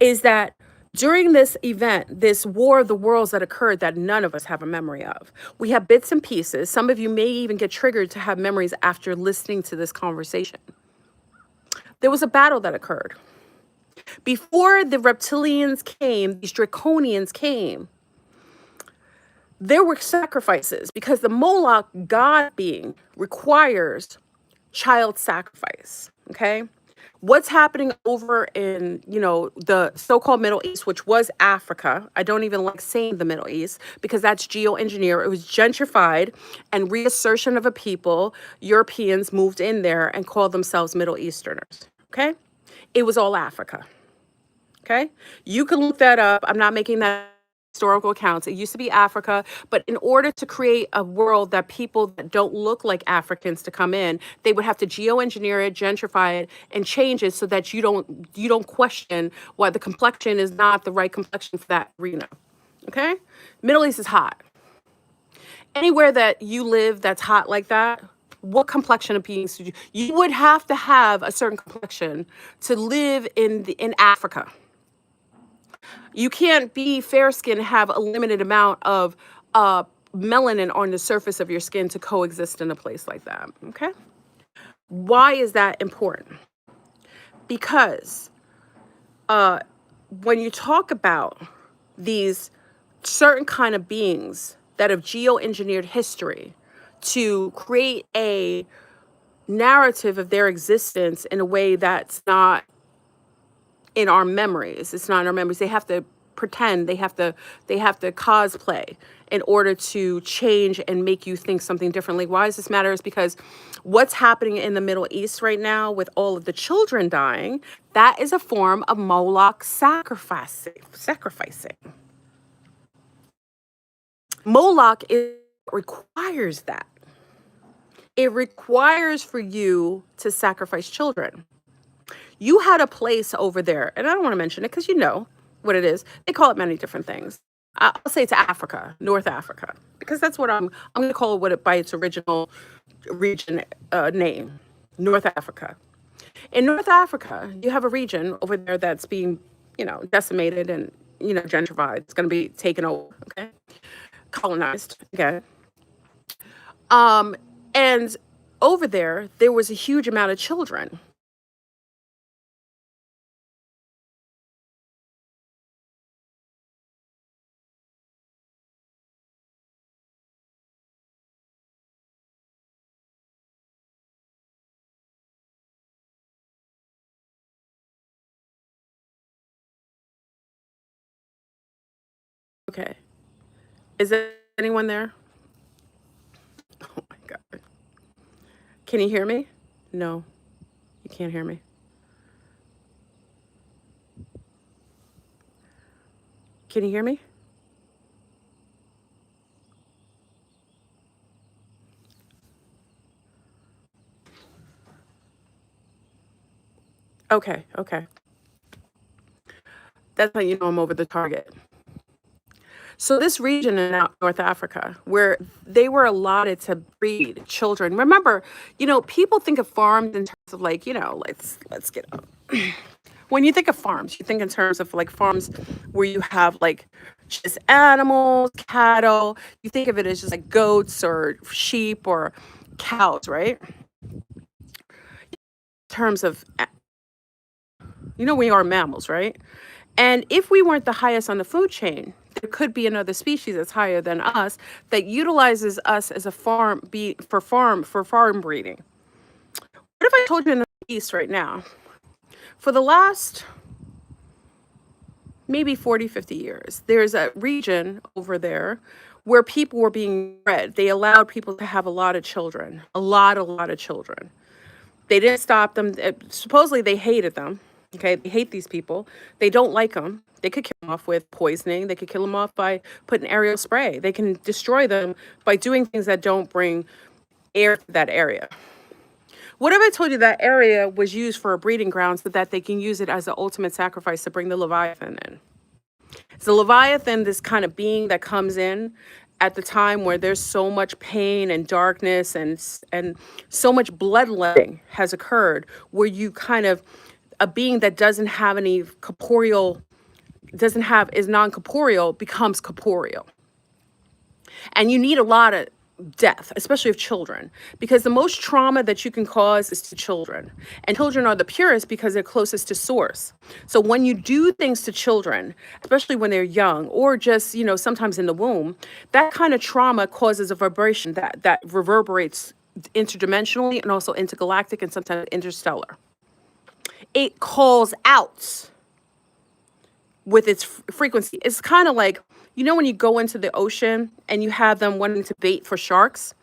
is that during this event, this war of the worlds that occurred that none of us have a memory of, we have bits and pieces. Some of you may even get triggered to have memories after listening to this conversation. There was a battle that occurred. Before the reptilians came, these draconians came, there were sacrifices because the Moloch god being requires child sacrifice. Okay. What's happening over in, the so-called Middle East, which was Africa. I don't even like saying the Middle East because that's geoengineer. It was gentrified and reassertion of a people. Europeans moved in there and called themselves Middle Easterners. Okay. It was all Africa. Okay. You can look that up. I'm not making that historical accounts. It used to be Africa, but in order to create a world that people that don't look like Africans to come in, they would have to geoengineer it, gentrify it, and change it so that you don't question why the complexion is not the right complexion for that arena. Okay? Middle East is hot. Anywhere that you live that's hot like that, what complexion of beings do you would have to have a certain complexion to live in Africa. You can't be fair skinned and have a limited amount of melanin on the surface of your skin to coexist in a place like that. Okay. Why is that important? Because when you talk about these certain kind of beings that have geoengineered history to create a narrative of their existence in a way that's not in our memories. It's not in our memories. They have to pretend, they have to cosplay in order to change and make you think something differently. Why does this matter? Is because what's happening in the Middle East right now with all of the children dying, that is a form of Moloch sacrificing. Moloch requires that. It requires for you to sacrifice children. You had a place over there, and I don't want to mention it because you know what it is. They call it many different things. I'll say it's Africa, North Africa, because that's what I'm going to call it, by its original region name, North Africa. In North Africa, you have a region over there that's being, decimated and, gentrified. It's going to be taken over, okay, colonized, okay. And over there was a huge amount of children. Okay. Is there anyone there? God. Can you hear me? No, you can't hear me. Can you hear me? Okay, okay. That's how you know I'm over the target. So this region in North Africa, where they were allotted to breed children. Remember, people think of farms in terms of like, let's get up. When you think of farms, you think in terms of like farms where you have like just animals, cattle. You think of it as just like goats or sheep or cows, right? In terms of, we are mammals, right? And if we weren't the highest on the food chain, there could be another species that's higher than us that utilizes us as a for farm breeding. What if I told you in the East right now, for the last maybe 40, 50 years, there's a region over there where people were being bred. They allowed people to have a lot of children, a lot of children. They didn't stop them. Supposedly they hated them. Okay, they hate these people. They don't like them. They could kill them off with poisoning. They could kill them off by putting aerial spray. They can destroy them by doing things that don't bring air to that area. What if I told you that area was used for a breeding ground so that they can use it as the ultimate sacrifice to bring the Leviathan in? So Leviathan, this kind of being that comes in at the time where there's so much pain and darkness and so much bloodletting has occurred, where you kind of a being that doesn't have any corporeal, is non-corporeal, becomes corporeal. And you need a lot of death, especially of children, because the most trauma that you can cause is to children. And children are the purest because they're closest to source. So when you do things to children, especially when they're young or just, sometimes in the womb, that kind of trauma causes a vibration that reverberates interdimensionally and also intergalactic and sometimes interstellar. It calls out with its frequency. It's kind of like, when you go into the ocean and you have them wanting to bait for sharks,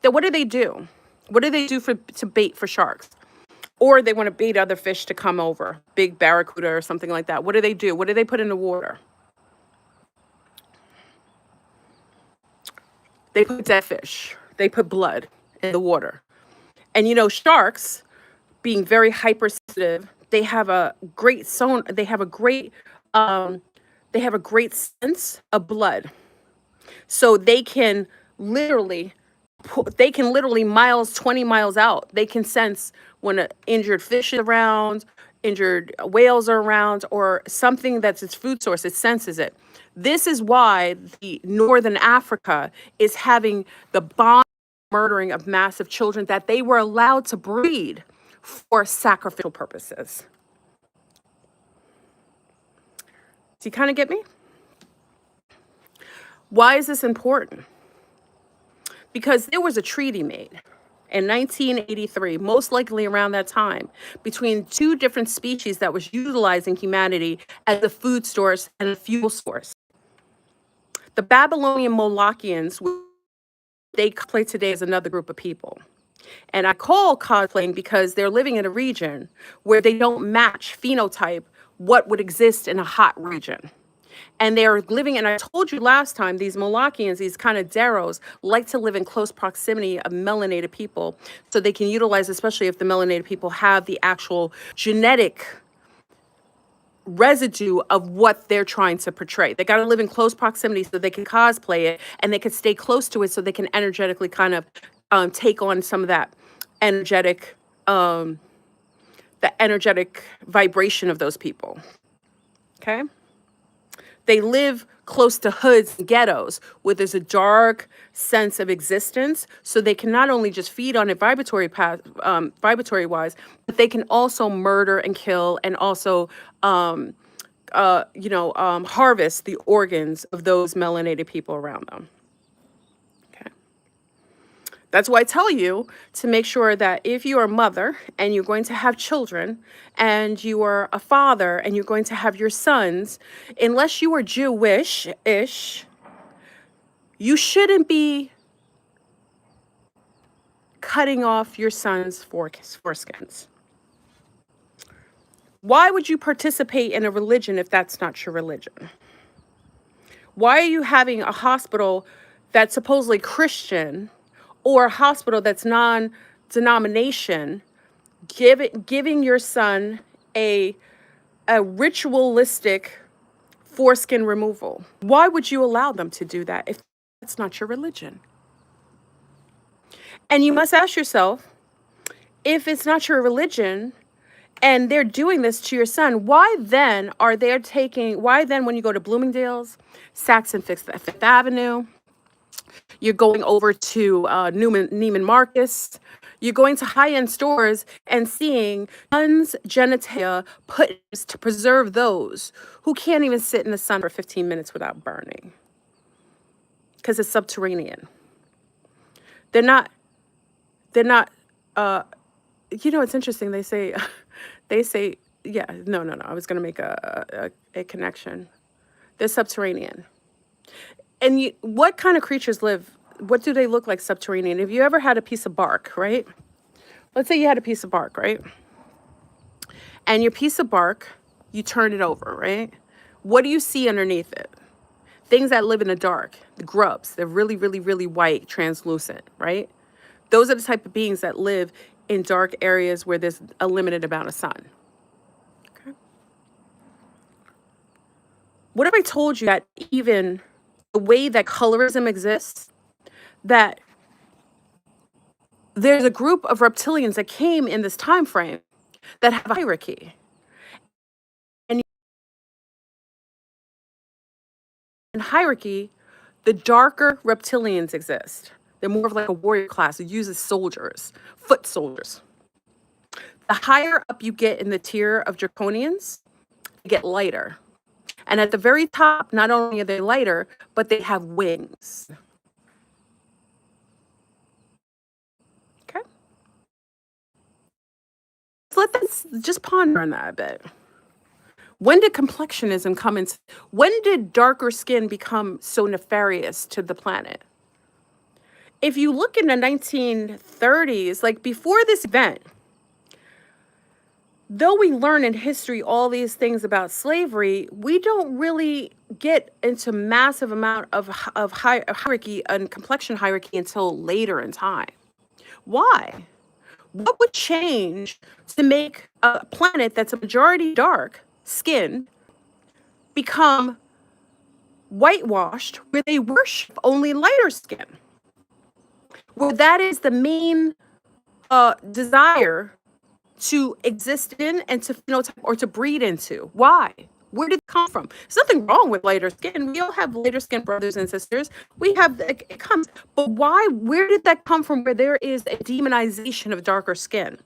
then what do they do? What do they do to bait for sharks? Or they want to bait other fish to come over, big barracuda or something like that. What do they do? What do they put in the water? They put dead fish. They put blood in the water. And sharks, being very hypersensitive, they have a great they have a great sense of blood. So they can literally miles, 20 miles out, they can sense when an injured fish is around, injured whales are around, or something that's its food source. It senses it. This is why the Northern Africa is having the bomb murdering of massive children that they were allowed to breed for sacrificial purposes. Do you kind of get me? Why is this important? Because there was a treaty made in 1983, most likely around that time, between two different species that was utilizing humanity as a food source and a fuel source. The Babylonian Molochians, they play today as another group of people. And I call cosplaying because they're living in a region where they don't match phenotype what would exist in a hot region. And they're living, and I told you last time, these Molochians, these kind of Deros, like to live in close proximity of melanated people so they can utilize, especially if the melanated people have the actual genetic residue of what they're trying to portray. They got to live in close proximity so they can cosplay it and they can stay close to it so they can energetically kind of take on some of that energetic, the energetic vibration of those people. Okay? They live close to hoods and ghettos where there's a dark sense of existence. So they can not only just feed on it vibratory wise, but they can also murder and kill and also, harvest the organs of those melanated people around them. Okay. That's why I tell you to make sure that if you're a mother and you're going to have children and you are a father and you're going to have your sons, unless you are Jewish-ish, you shouldn't be cutting off your son's foreskins? Why would you participate in a religion if that's not your religion? Why are you having a hospital that's supposedly Christian or a hospital that's non-denomination giving your son a ritualistic foreskin removal? Why would you allow them to do that if that's not your religion? And you must ask yourself, if it's not your religion and they're doing this to your son, why then when you go to Bloomingdale's, Saks and Fifth Avenue, you're going over to Neiman Marcus, you're going to high-end stores and seeing son's genitalia put to preserve those who can't even sit in the sun for 15 minutes without burning because it's subterranean. They're not, it's interesting. They say, yeah, no. I was going to make a connection. They're subterranean. And what kind of creatures what do they look like subterranean? If you ever had a piece of bark, right? Let's say you had a piece of bark, right? And your piece of bark, you turn it over, right? What do you see underneath it? Things that live in the dark, the grubs. They're really, really, really white, translucent, right? Those are the type of beings that live in dark areas where there's a limited amount of sun. Okay. What if I told you that even the way that colorism exists, that there's a group of reptilians that came in this time frame that have a hierarchy. And in hierarchy, the darker reptilians exist. They're more of like a warrior class who uses soldiers, foot soldiers. The higher up you get in the tier of Draconians, they get lighter. And at the very top, not only are they lighter, but they have wings. Okay? So let's just ponder on that a bit. When did complexionism come into, when did darker skin become so nefarious to the planet? If you look in the 1930s, like before this event, though we learn in history all these things about slavery, we don't really get into massive amount of hierarchy and complexion hierarchy until later in time. Why? What would change to make a planet that's a majority dark skin become whitewashed, where they worship only lighter skin, where that is the main desire to exist in and to phenotype or to breed into? Why? Where did it come from? There's nothing wrong with lighter skin. We all have lighter skin brothers and sisters. We have, it comes, but why? Where did that come from, where there is a demonization of darker skin?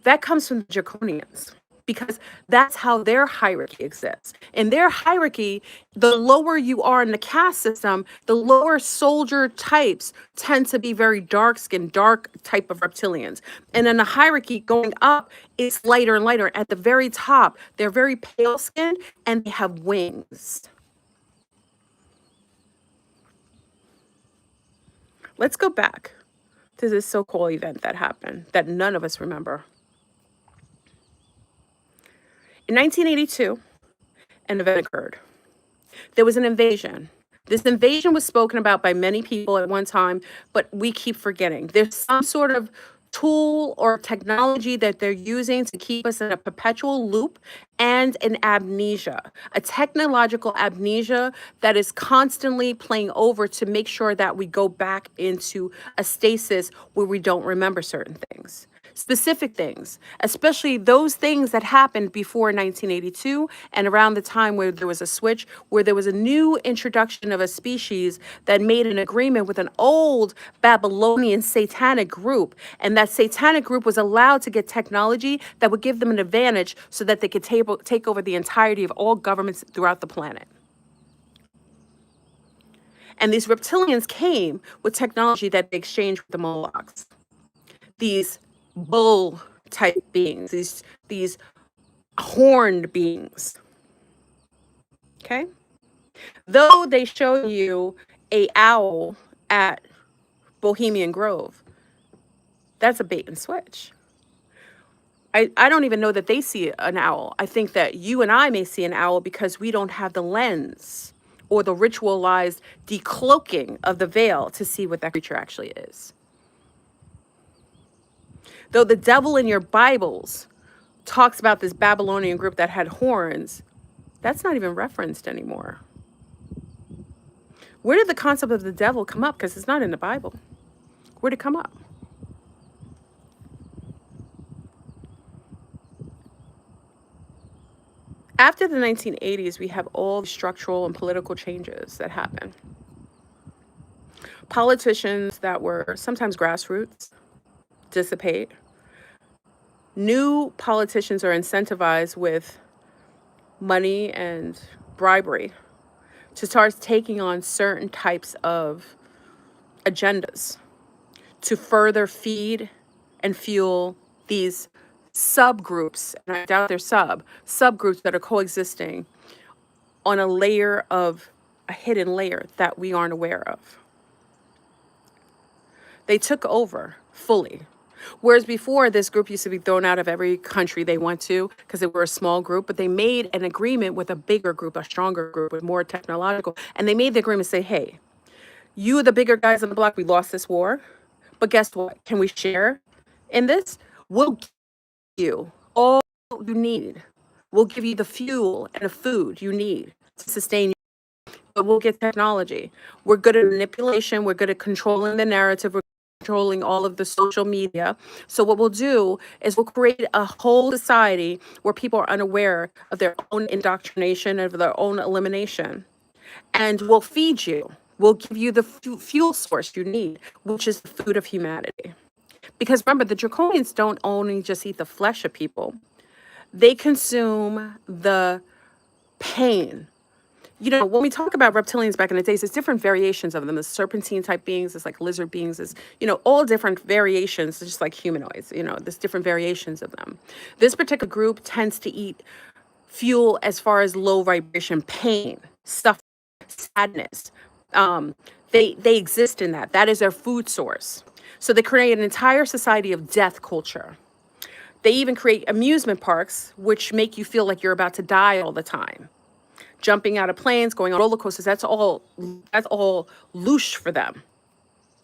That comes from the Draconians, because that's how their hierarchy exists. In their hierarchy, the lower you are in the caste system, the lower soldier types tend to be very dark-skinned, dark type of reptilians. And in the hierarchy going up, it's lighter and lighter. At the very top, they're very pale skinned and they have wings. Let's go back to this so-called event that happened that none of us remember. In 1982, an event occurred. There was an invasion. This invasion was spoken about by many people at one time, but we keep forgetting. There's some sort of tool or technology that they're using to keep us in a perpetual loop and an amnesia, a technological amnesia that is constantly playing over to make sure that we go back into a stasis where we don't remember certain things. Specific things, especially those things that happened before 1982 and around the time where there was a switch, where there was a new introduction of a species that made an agreement with an old Babylonian satanic group. And that satanic group was allowed to get technology that would give them an advantage so that they could take over the entirety of all governments throughout the planet. And these reptilians came with technology that they exchanged with the Molochs. These bull type beings, these horned beings. Okay? Though they show you a owl at Bohemian Grove, That's a bait and switch. I don't even know that they see an owl. I think that you and I may see an owl because we don't have the lens or the ritualized decloaking of the veil to see what that creature actually is. Though the devil in your Bibles talks about this Babylonian group that had horns, that's not even referenced anymore. Where did the concept of the devil come up? Because it's not in the Bible. Where did it come up? After the 1980s, we have all the structural and political changes that happen. Politicians that were sometimes grassroots dissipate. New politicians are incentivized with money and bribery to start taking on certain types of agendas to further feed and fuel these subgroups, and I doubt they're subgroups that are coexisting on a hidden layer that we aren't aware of. They took over fully. Whereas before, this group used to be thrown out of every country they went to because they were a small group, but they made an agreement with a bigger group, a stronger group, with more technological. And they made the agreement say, hey, you are the bigger guys on the block. We lost this war. But guess what? Can we share in this? We'll give you all you need. We'll give you the fuel and the food you need to sustain you. But we'll get technology. We're good at manipulation. We're good at controlling the narrative. We're controlling all of the social media. So what we'll do is we'll create a whole society where people are unaware of their own indoctrination, of their own elimination. And we'll feed you. We'll give you the fuel source you need, which is the food of humanity. Because remember, the Draconians don't only just eat the flesh of people. They consume the pain. You know, when we talk about reptilians back in the days, there's different variations of them. There's serpentine type beings, there's like lizard beings, there's, you know, all different variations, just like humanoids, you know, there's different variations of them. This particular group tends to eat fuel as far as low vibration, pain, stuff, sadness. They exist in that. That is their food source. So they create an entire society of death culture. They even create amusement parks, which make you feel like you're about to die all the time. Jumping out of planes, going on roller coasters, that's all louch for them.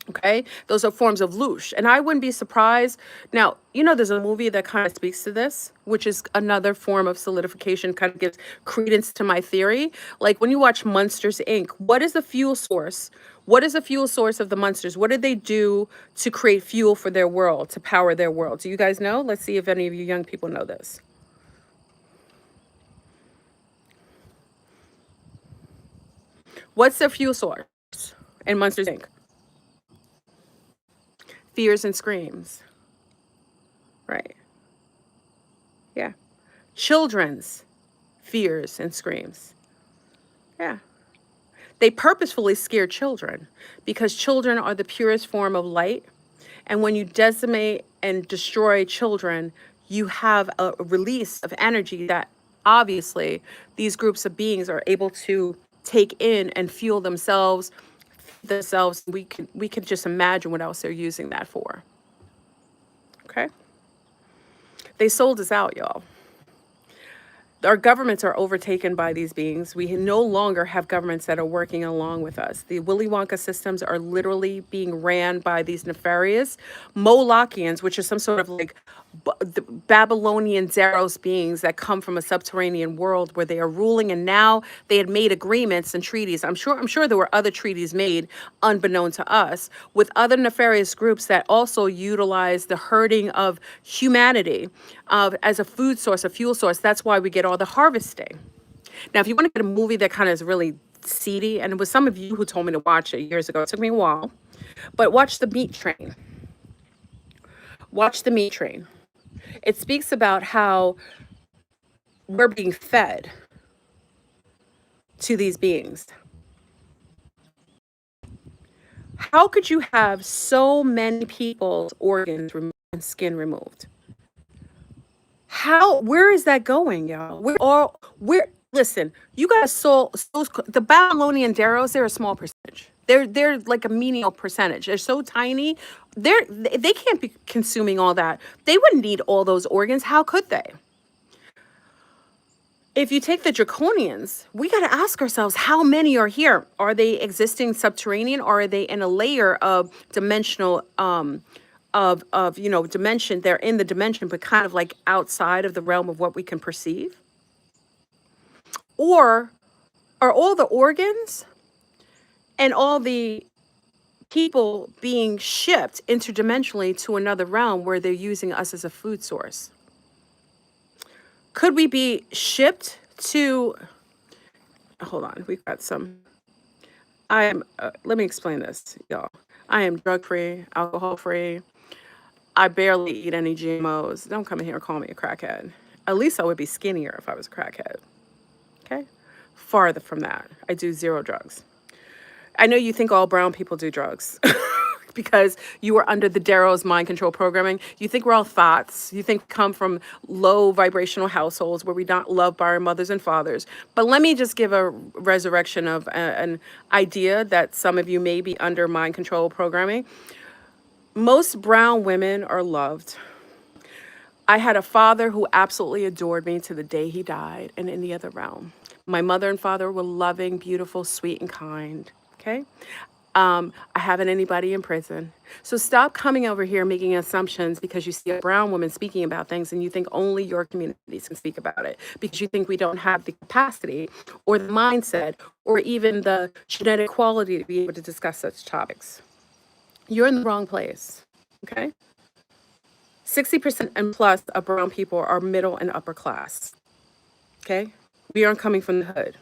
Okay, those are forms of louch. And I wouldn't be surprised. Now, you know, there's a movie that kind of speaks to this, which is another form of solidification, kind of gives credence to my theory. Like when you watch Monsters, Inc., what is the fuel source? What is the fuel source of the monsters? What did they do to create fuel for their world, to power their world? Do you guys know? Let's see if any of you young people know this. What's their fuel source in Monsters, Inc.? Fears and screams. Right. Yeah. Children's fears and screams. Yeah. They purposefully scare children because children are the purest form of light. And when you decimate and destroy children, you have a release of energy that obviously these groups of beings are able to take in and fuel themselves. We could just imagine what else they're using that for. Okay? They sold us out, y'all. Our governments are overtaken by these beings. We no longer have governments that are working along with us. The Willy Wonka systems are literally being ran by these nefarious Molochians, which are some sort of like the Babylonian Zaros beings that come from a subterranean world where they are ruling. And now they had made agreements and treaties. I'm sure there were other treaties made unbeknown to us with other nefarious groups that also utilize the herding of humanity as a food source, a fuel source. That's why we get all the harvesting. Now, if you want to get a movie that kind of is really seedy, and it was some of you who told me to watch it years ago, it took me a while, but watch The Meat Train. Watch The Meat Train. It speaks about how we're being fed to these beings. How could you have so many people's organs removed and skin removed? Where is that going, y'all? Listen, you guys the Babylonian Daros, they're a small percentage. They're like a menial percentage. They're so tiny. They can't be consuming all that. They wouldn't need all those organs. How could they? If you take the Draconians, we got to ask ourselves how many are here. Are they existing subterranean, or are they in a layer of dimensional dimension? They're in the dimension, but kind of like outside of the realm of what we can perceive. Or are all the organs and all the people being shipped interdimensionally to another realm where they're using us as a food source? Could we be shipped to, hold on, we've got some, let me explain this, y'all. I am drug free, alcohol free. I barely eat any GMOs. Don't come in here and call me a crackhead. At least I would be skinnier if I was a crackhead. Okay? Farther from that. I do zero drugs. I know you think all brown people do drugs because you were under the Darrow's mind control programming. You think we're all thoughts. You think we come from low vibrational households where we don't love by our mothers and fathers. But let me just give a resurrection of an idea that some of you may be under mind control programming. Most brown women are loved. I had a father who absolutely adored me to the day he died and in the other realm. My mother and father were loving, beautiful, sweet, and kind. Okay? I haven't anybody in prison. So stop coming over here making assumptions because you see a brown woman speaking about things and you think only your communities can speak about it because you think we don't have the capacity or the mindset or even the genetic quality to be able to discuss such topics. You're in the wrong place. Okay? 60% and plus of brown people are middle and upper class. Okay? We aren't coming from the hood.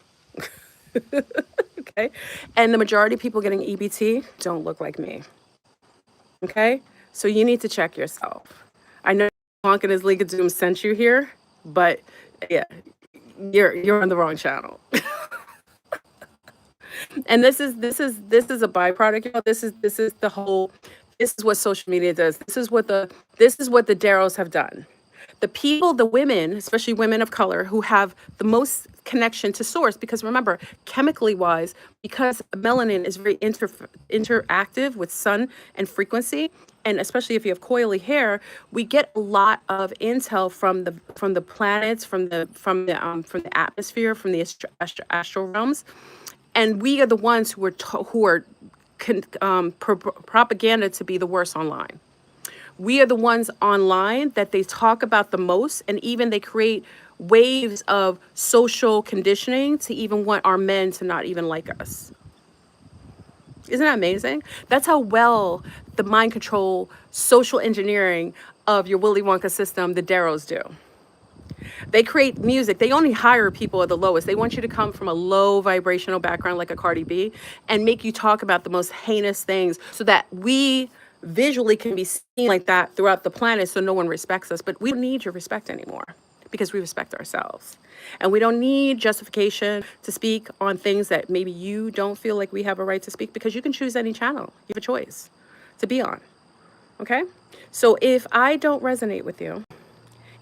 Okay? And the majority of people getting EBT don't look like me. Okay? So you need to check yourself. I know Honk and his League of Doom sent you here, but yeah, you're on the wrong channel. And this is a byproduct, y'all. This is the whole, this is what social media does. This is what the Darrows have done. The people, the women, especially women of color, who have the most connection to source, because remember, chemically wise, because melanin is very interactive with sun and frequency, and especially if you have coily hair, we get a lot of intel from the planets, from the atmosphere, from the astral realms, and we are the ones who are propaganda to be the worst online. We are the ones online that they talk about the most, and even they create waves of social conditioning to even want our men to not even like us. Isn't that amazing? That's how well the mind control, social engineering of your Willy Wonka system, the Darrows, do. They create music. They only hire people at the lowest. They want you to come from a low vibrational background like a Cardi B and make you talk about the most heinous things so that we visually can be seen like that throughout the planet so no one respects us. But we don't need your respect anymore because we respect ourselves. And we don't need justification to speak on things that maybe you don't feel like we have a right to speak, because you can choose any channel. You have a choice to be on. Okay? So if I don't resonate with you,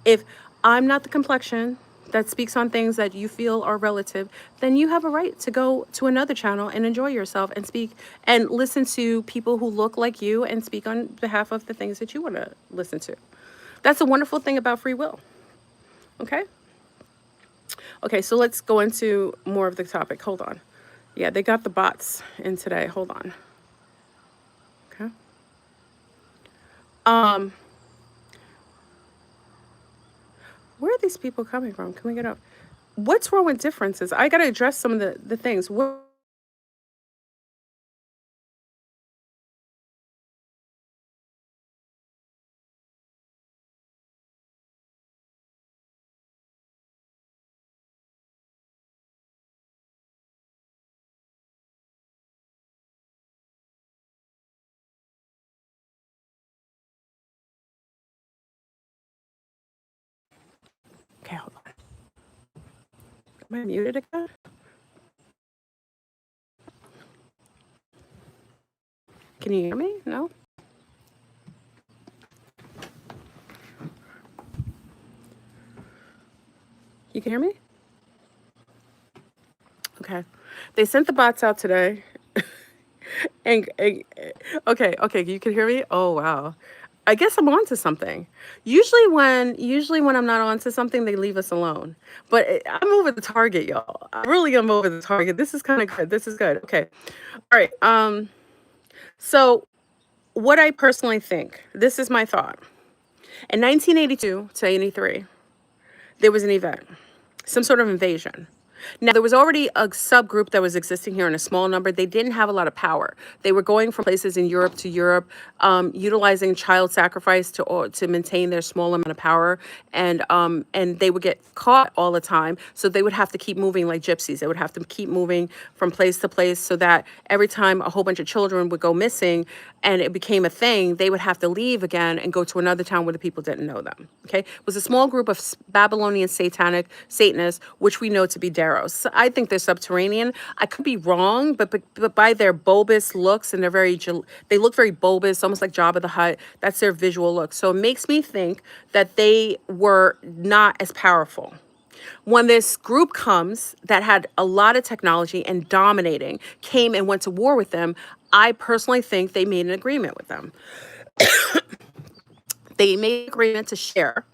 if I'm not the complexion that speaks on things that you feel are relative, then you have a right to go to another channel and enjoy yourself and speak and listen to people who look like you and speak on behalf of the things that you want to listen to. That's a wonderful thing about free will. Okay? Okay, so let's go into more of the topic. Hold on. Yeah, they got the bots in today. Hold on. Okay. Where are these people coming from? Can we get up? What's wrong with differences? I got to address some of the things. Okay, hold on. Am I muted again? Can you hear me? No? You can hear me? Okay. They sent the bots out today. Okay, you can hear me? Oh wow. I guess I'm on to something. Usually when I'm not on to something, they leave us alone. But I'm over the target, y'all. I really am over the target. This is kind of good. This is good. Okay. All right. So what I personally think, this is my thought. In 1982 to 83, there was an event, some sort of invasion. Now, there was already a subgroup that was existing here in a small number. They didn't have a lot of power. They were going from places in Europe to Europe, utilizing child sacrifice to maintain their small amount of power, and they would get caught all the time. So they would have to keep moving like gypsies. They would have to keep moving from place to place, so that every time a whole bunch of children would go missing, and it became a thing, they would have to leave again and go to another town where the people didn't know them. Okay, it was a small group of Babylonian Satanists, which we know to be Daros. So I think they're subterranean. I could be wrong, but by their bulbous looks, and they look very bulbous, almost like Jabba the Hutt. That's their visual look. So it makes me think that they were not as powerful. When this group comes that had a lot of technology and dominating, came and went to war with them, I personally think they made an agreement with them. They made an agreement to share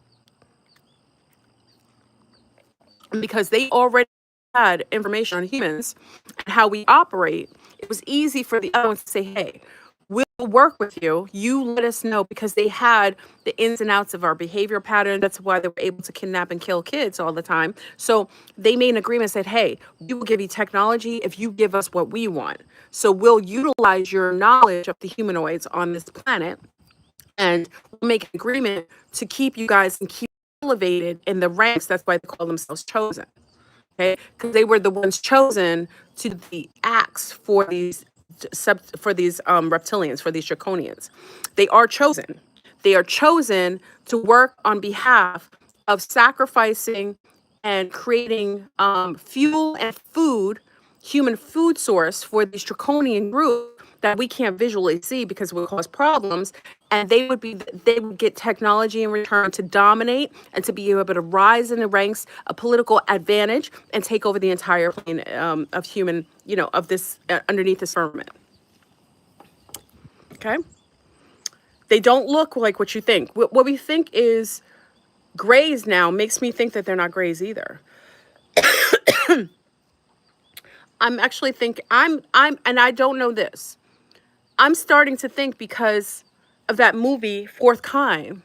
because they already had information on humans and how we operate. It was easy for the other ones to say, hey, we'll work with you. You let us know, because they had the ins and outs of our behavior pattern. That's why they were able to kidnap and kill kids all the time. So they made an agreement, said, hey, we will give you technology if you give us what we want. So we'll utilize your knowledge of the humanoids on this planet, and we'll make an agreement to keep you guys and keep elevated in the ranks. That's why they call themselves chosen. Okay, because they were the ones chosen to do the acts for these reptilians, for these draconians. They are chosen. They are chosen to work on behalf of sacrificing and creating fuel and food, human food source for these draconian groups that we can't visually see because it would cause problems. And they would get technology in return to dominate and to be able to rise in the ranks, a political advantage, and take over the entire plane of human, of this underneath this firmament. Okay, they don't look like what you think. What we think is grays now makes me think that they're not grays either. I'm actually thinking and I don't know this. I'm starting to think, because of that movie Fourth Kind,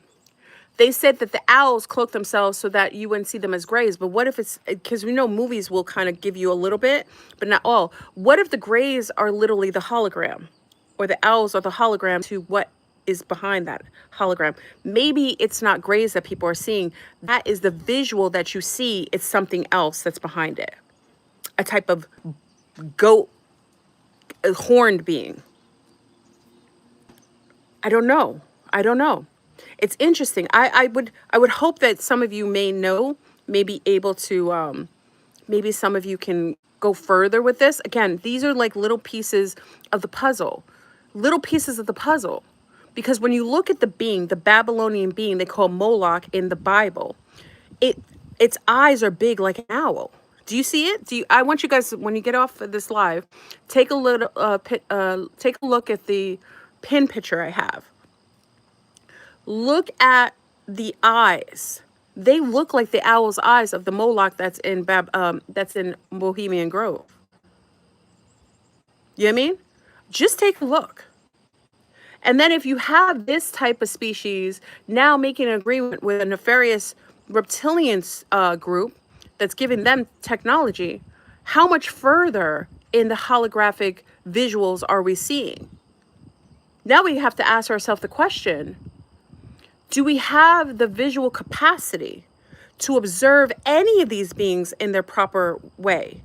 they said that the owls cloak themselves so that you wouldn't see them as grays. But what if it's, because we know movies will kind of give you a little bit, but not all. What if the grays are literally the hologram, or the owls are the hologram to what is behind that hologram? Maybe it's not grays that people are seeing. That is the visual that you see. It's something else that's behind it. A type of goat, a horned being. I don't know. It's interesting. I would hope that some of you may know, may be able to, maybe some of you can go further with this. Again, these are like little pieces of the puzzle. Because when you look at the being, the Babylonian being they call Moloch in the Bible, its eyes are big like an owl. Do you see it? I want you guys, when you get off of this live, take a look at the pin picture I have. Look at the eyes. They look like the owl's eyes of the Moloch that's in Bohemian Grove. You know what I mean? Just take a look. And then if you have this type of species now making an agreement with a nefarious reptilian group that's giving them technology, how much further in the holographic visuals are we seeing? Now we have to ask ourselves the question, do we have the visual capacity to observe any of these beings in their proper way?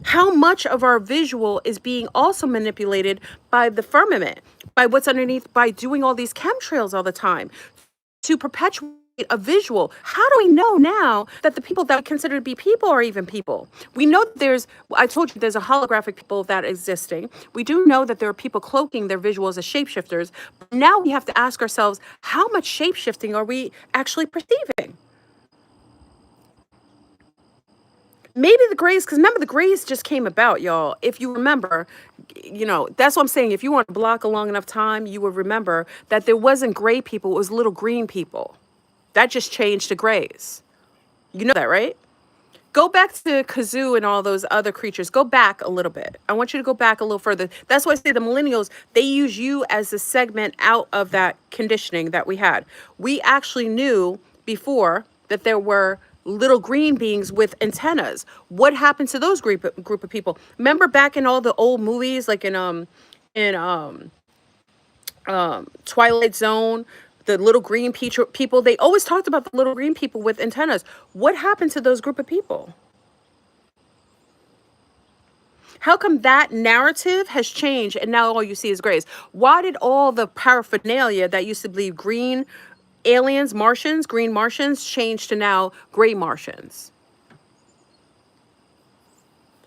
How much of our visual is being also manipulated by the firmament, by what's underneath, by doing all these chemtrails all the time to perpetuate a visual? How do we know now that the people that we consider to be people are even people? We know that I told you there's a holographic people that existing. We do know that there are people cloaking their visuals as shapeshifters. But now we have to ask ourselves, how much shapeshifting are we actually perceiving? maybe the grays, because remember the grays just came about, y'all. If you remember, that's what I'm saying. If you want to block a long enough time, you would remember that there wasn't gray people, it was little green people. That just changed to grays. You know that, right? Go back to Kazoo and all those other creatures. Go back a little bit. I want you to go back a little further. That's why I say the millennials, they use you as a segment out of that conditioning that we had. We actually knew before that there were little green beings with antennas. What happened to those group of people? Remember back in all the old movies, like in Twilight Zone, the little green people, they always talked about the little green people with antennas. What happened to those group of people? How come that narrative has changed and now all you see is grays? Why did all the paraphernalia that used to believe green aliens, Martians, green Martians, change to now gray Martians?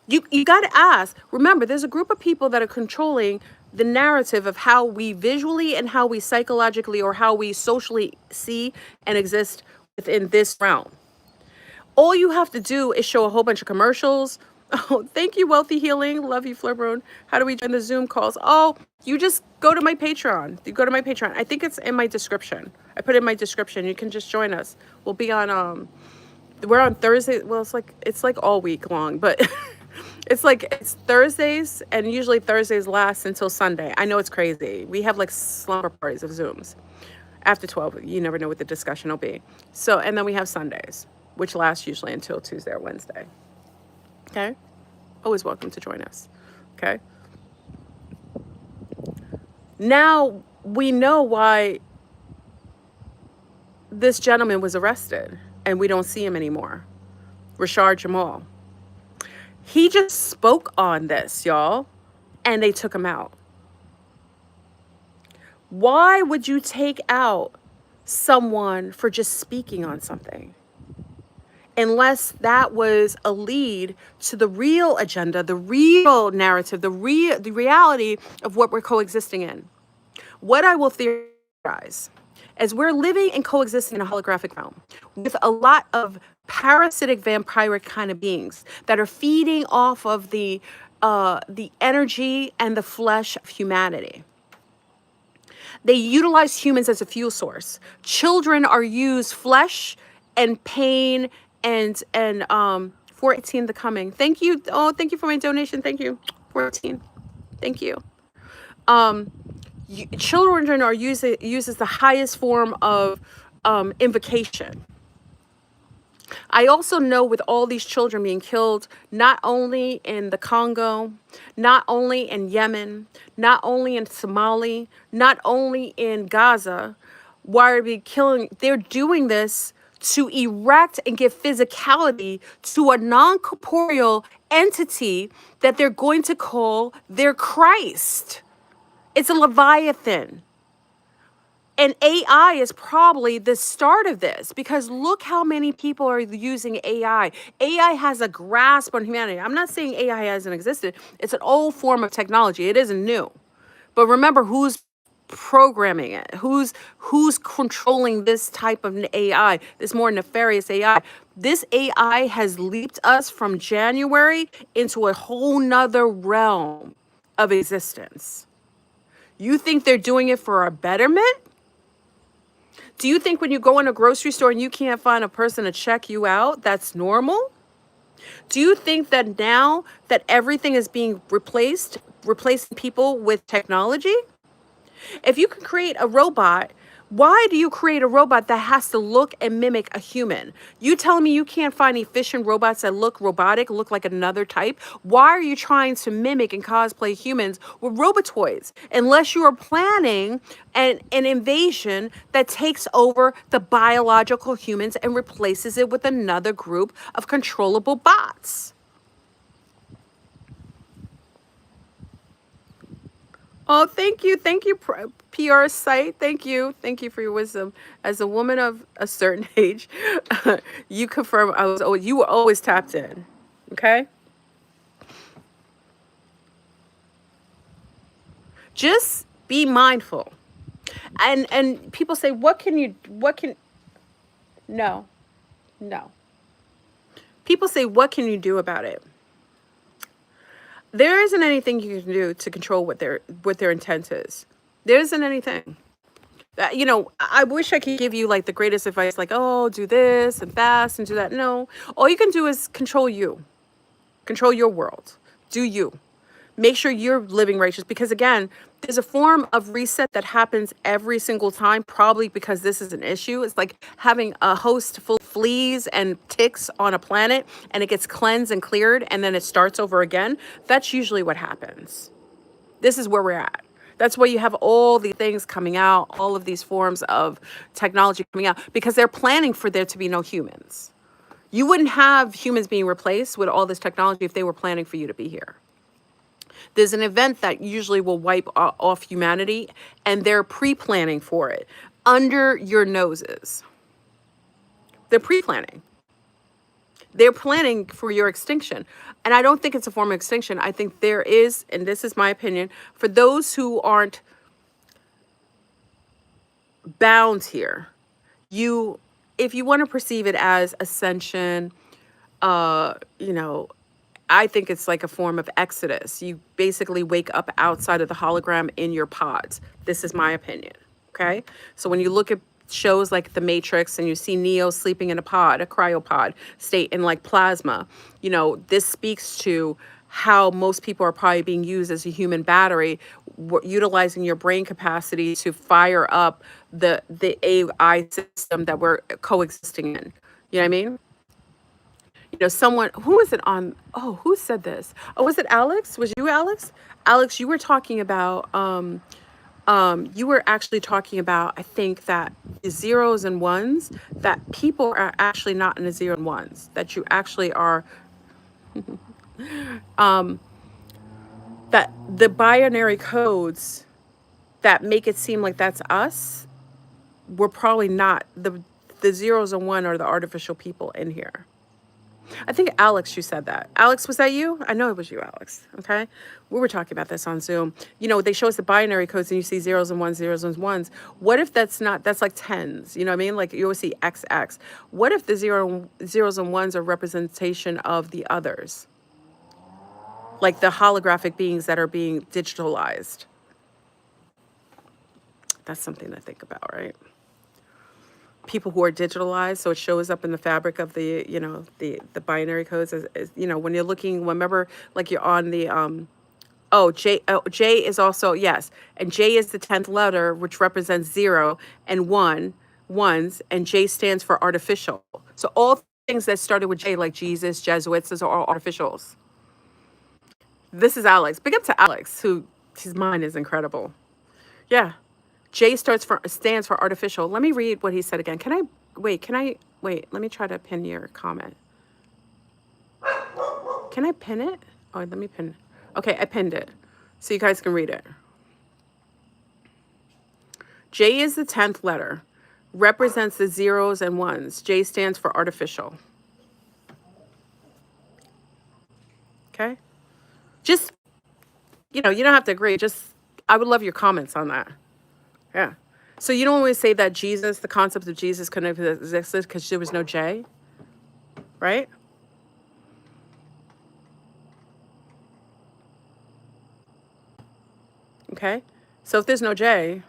You got to ask. Remember, there's a group of people that are controlling the narrative of how we visually and how we psychologically or how we socially see and exist within this realm. All you have to do is show a whole bunch of commercials. Oh, thank you, Wealthy Healing. Love you, FleurBrun. How do we join the Zoom calls? Oh, you just go to my Patreon. You go to my Patreon. I think it's in my description. I put it in my description. You can just join us. We'll be on we're on Thursday. Well, it's like all week long, but it's Thursdays, and usually Thursdays last until Sunday. I know it's crazy. We have like slumber parties of Zooms. After 12, you never know what the discussion will be. So, and then we have Sundays, which last usually until Tuesday or Wednesday. Okay? Always welcome to join us. Okay? Now we know why this gentleman was arrested and we don't see him anymore. Rashad Jamal. He just spoke on this, y'all, and they took him out. Why would you take out someone for just speaking on something? Unless that was a lead to the real agenda, the real narrative, the reality of what we're coexisting in. What I will theorize is we're living and coexisting in a holographic realm with a lot of parasitic vampiric kind of beings that are feeding off of the energy and the flesh of humanity. They utilize humans as a fuel source. Children are used flesh and pain and 418 the coming. Thank you. Oh, thank you for my donation. Thank you. 14. Thank you. Children are used as the highest form of invocation. I also know with all these children being killed, not only in the Congo, not only in Yemen, not only in Somalia, not only in Gaza, why are they killing? They're doing this to erect and give physicality to a non-corporeal entity that they're going to call their Christ. It's a Leviathan. And AI is probably the start of this, because look how many people are using AI. AI has a grasp on humanity. I'm not saying AI hasn't existed. It's an old form of technology. It isn't new. But remember who's programming it, who's controlling this type of AI, this more nefarious AI. This AI has leaped us from January into a whole nother realm of existence. You think they're doing it for our betterment? Do you think when you go in a grocery store and you can't find a person to check you out, that's normal? Do you think that now that everything is being replacing people with technology? If you can create a robot, why do you create a robot that has to look and mimic a human? You telling me you can't find efficient robots that look robotic, look like another type? Why are you trying to mimic and cosplay humans with robotoids? Unless you are planning an invasion that takes over the biological humans and replaces it with another group of controllable bots. Oh, thank you, PR site. Thank you for your wisdom. As a woman of a certain age, you confirm you were always tapped in. Okay. Just be mindful. And people say, no. People say, what can you do about it? There isn't anything you can do to control what their intent is. There isn't anything. You know, I wish I could give you like the greatest advice, like, oh, do this and fast and do that. No, all you can do is control you, control your world, do you. Make sure you're living righteous, because again, there's a form of reset that happens every single time, probably because this is an issue. It's like having a host full of fleas and ticks on a planet, and it gets cleansed and cleared and then it starts over again. That's usually what happens. This is where we're at. That's why you have all the things coming out, all of these forms of technology coming out, because they're planning for there to be no humans. You wouldn't have humans being replaced with all this technology if they were planning for you to be here. There's an event that usually will wipe off humanity, and they're pre-planning for it under your noses. They're pre-planning. They're planning for your extinction. And I don't think it's a form of extinction. I think there is, and this is my opinion, for those who aren't bound here, if you want to perceive it as ascension, you know, I think it's like a form of exodus. You basically wake up outside of the hologram in your pods. This is my opinion. Okay. So when you look at shows like The Matrix and you see Neo sleeping in a pod, a cryopod state in like plasma, you know, this speaks to how most people are probably being used as a human battery, utilizing your brain capacity to fire up the AI system that we're coexisting in. You know what I mean? You know, someone, who was it on? Oh, who said this? Oh, was it Alex? Was you Alex? Alex, you were talking about, you were actually talking about, I think that the zeros and ones, that people are actually not in the zero and ones, that you actually are, that the binary codes that make it seem like that's us, we're probably not. The zeros and one are the artificial people in here. I think Alex, you said that. Alex, was that you? I know it was you, Alex. Okay. We were talking about this on Zoom. You know, they show us the binary codes and you see zeros and ones, zeros and ones. What if that's not, that's like tens, you know what I mean? Like you always see XX. What if the zeros and ones are representation of the others? Like the holographic beings that are being digitalized. That's something to think about, right? People who are digitalized, so it shows up in the fabric of the, you know, the binary codes, as you know, when you're looking, remember, like you're on the J is also, yes, and J is the 10th letter, which represents 0 and 1 ones, and J stands for artificial. So all things that started with J, like Jesus, Jesuits, those are all artificials. This is Alex. Big up to Alex, who his mind is incredible. Yeah. J stands for artificial. Let me read what he said again. Can I wait? Let me try to pin your comment. Can I pin it? Oh, let me pin it. Okay, I pinned it so you guys can read it. J is the 10th letter, represents the zeros and ones. J stands for artificial. Okay? Just, you know, you don't have to agree. Just, I would love your comments on that. Yeah. So you don't always say that Jesus, the concept of Jesus couldn't have existed because there was no J, right? Okay. So if there's no J,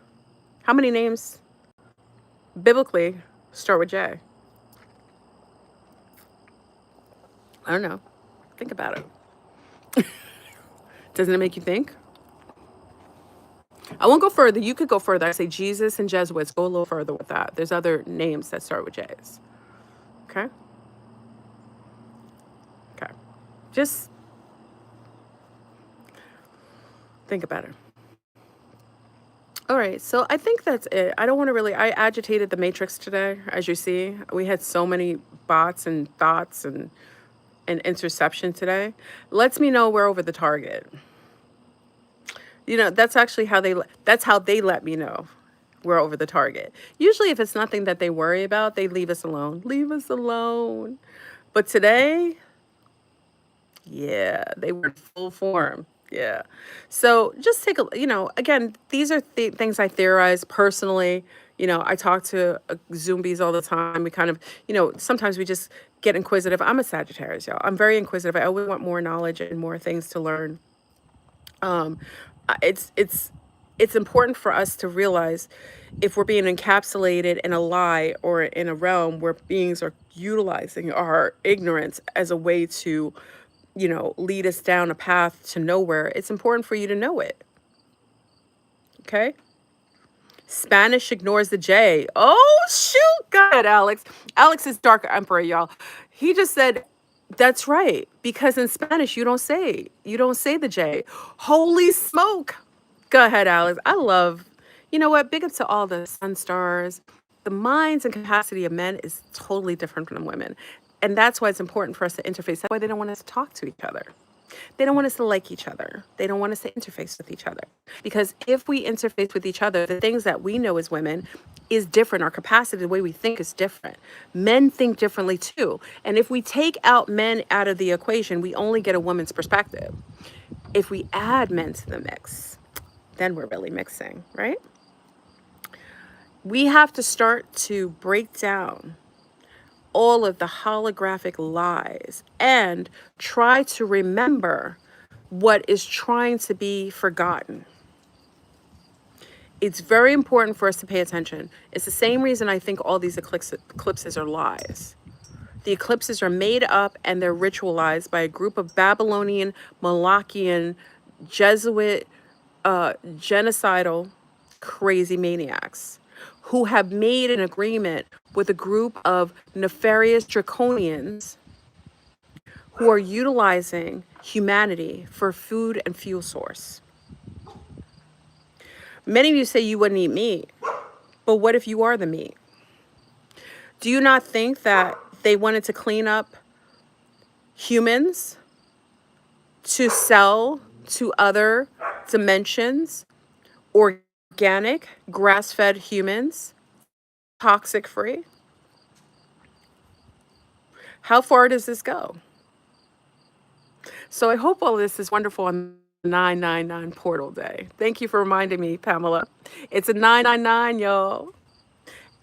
how many names biblically start with J? I don't know. Think about it. Doesn't it make you think? I won't go further. You could go further. I say Jesus and Jesuits. Go a little further with that. There's other names that start with J's. Okay? Okay. Just think about it. All right. So I think that's it. I don't want to really, I agitated the matrix today. As you see, we had so many bots and thoughts and interception today. Lets me know we're over the target. You know, that's actually how they let me know we're over the target. Usually if it's nothing that they worry about, they leave us alone. Leave us alone. But today, yeah, they were in full form. Yeah. So just take a, you know, again, these are things I theorize personally. You know, I talk to zombies all the time. We kind of, sometimes we just get inquisitive. I'm a Sagittarius, y'all. I'm very inquisitive. I always want more knowledge and more things to learn. um it's important for us to realize if we're being encapsulated in a lie or in a realm where beings are utilizing our ignorance as a way to, lead us down a path to nowhere. It's important for you to know it. Okay. Spanish ignores the J. Oh shoot. Go ahead, Alex. Alex is Dark Emperor, y'all. He just said that's right. Because in Spanish you don't say the J. Holy smoke. Go ahead, Alex. I love, you know what? Big up to all the sun stars. The minds and capacity of men is totally different from women. And that's why it's important for us to interface. That's why they don't want us to talk to each other. They don't want us to like each other. They don't want us to interface with each other. Because if we interface with each other, the things that we know as women is different. Our capacity, the way we think is different. Men think differently too. And if we take out men out of the equation, we only get a woman's perspective. If we add men to the mix, then we're really mixing, right? We have to start to break down all of the holographic lies and try to remember what is trying to be forgotten. It's very important for us to pay attention. It's the same reason I think all these eclipses are lies. The eclipses are made up and they're ritualized by a group of Babylonian, Molochian, Jesuit, genocidal, crazy maniacs who have made an agreement with a group of nefarious Draconians who are utilizing humanity for food and fuel source. Many of you say you wouldn't eat meat, but what if you are the meat? Do you not think that they wanted to clean up humans to sell to other dimensions, organic, grass-fed humans, toxic free? How far does this go? So I hope all this is wonderful on 999 portal day. Thank you for reminding me, Pamela. It's a 999, y'all.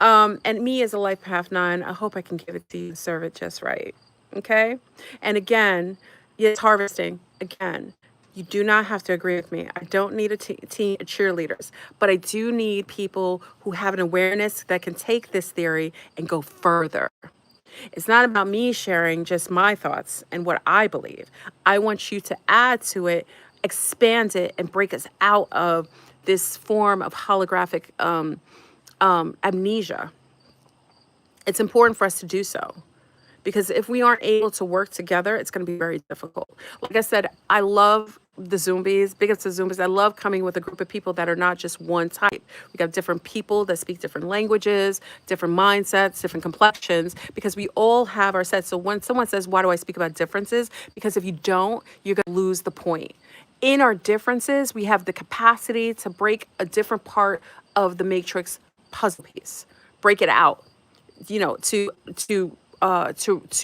And me as a life path 9, I hope I can give it to you, serve it just right. Okay? And again, yes, harvesting. Again, you do not have to agree with me. I don't need a team of cheerleaders, but I do need people who have an awareness that can take this theory and go further. It's not about me sharing just my thoughts and what I believe. I want you to add to it, expand it, and break us out of this form of holographic amnesia. It's important for us to do so. Because if we aren't able to work together, it's going to be very difficult. Like I said, I love the zombies, big up to zombies. I love coming with a group of people that are not just one type. We got different people that speak different languages, different mindsets, different complexions, because we all have our sets. So when someone says, why do I speak about differences? Because if you don't, you're going to lose the point. In our differences, we have the capacity to break a different part of the matrix puzzle piece, break it out, to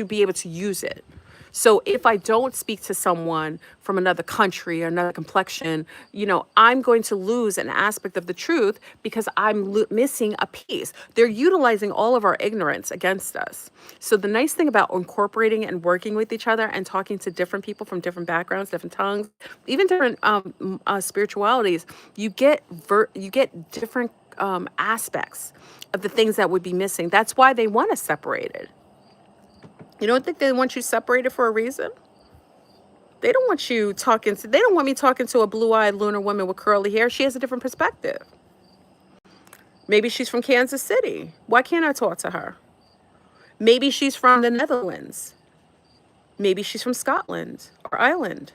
be able to use it. So if I don't speak to someone from another country or another complexion, I'm going to lose an aspect of the truth because I'm missing a piece. They're utilizing all of our ignorance against us. So the nice thing about incorporating and working with each other and talking to different people from different backgrounds, different tongues, even different spiritualities, you get different aspects of the things that would be missing. That's why they want us separated. You don't think they want you separated for a reason? They don't want me talking to a blue-eyed lunar woman with curly hair. She has a different perspective. Maybe she's from Kansas City. Why can't I talk to her? Maybe she's from the Netherlands. Maybe she's from Scotland or Ireland.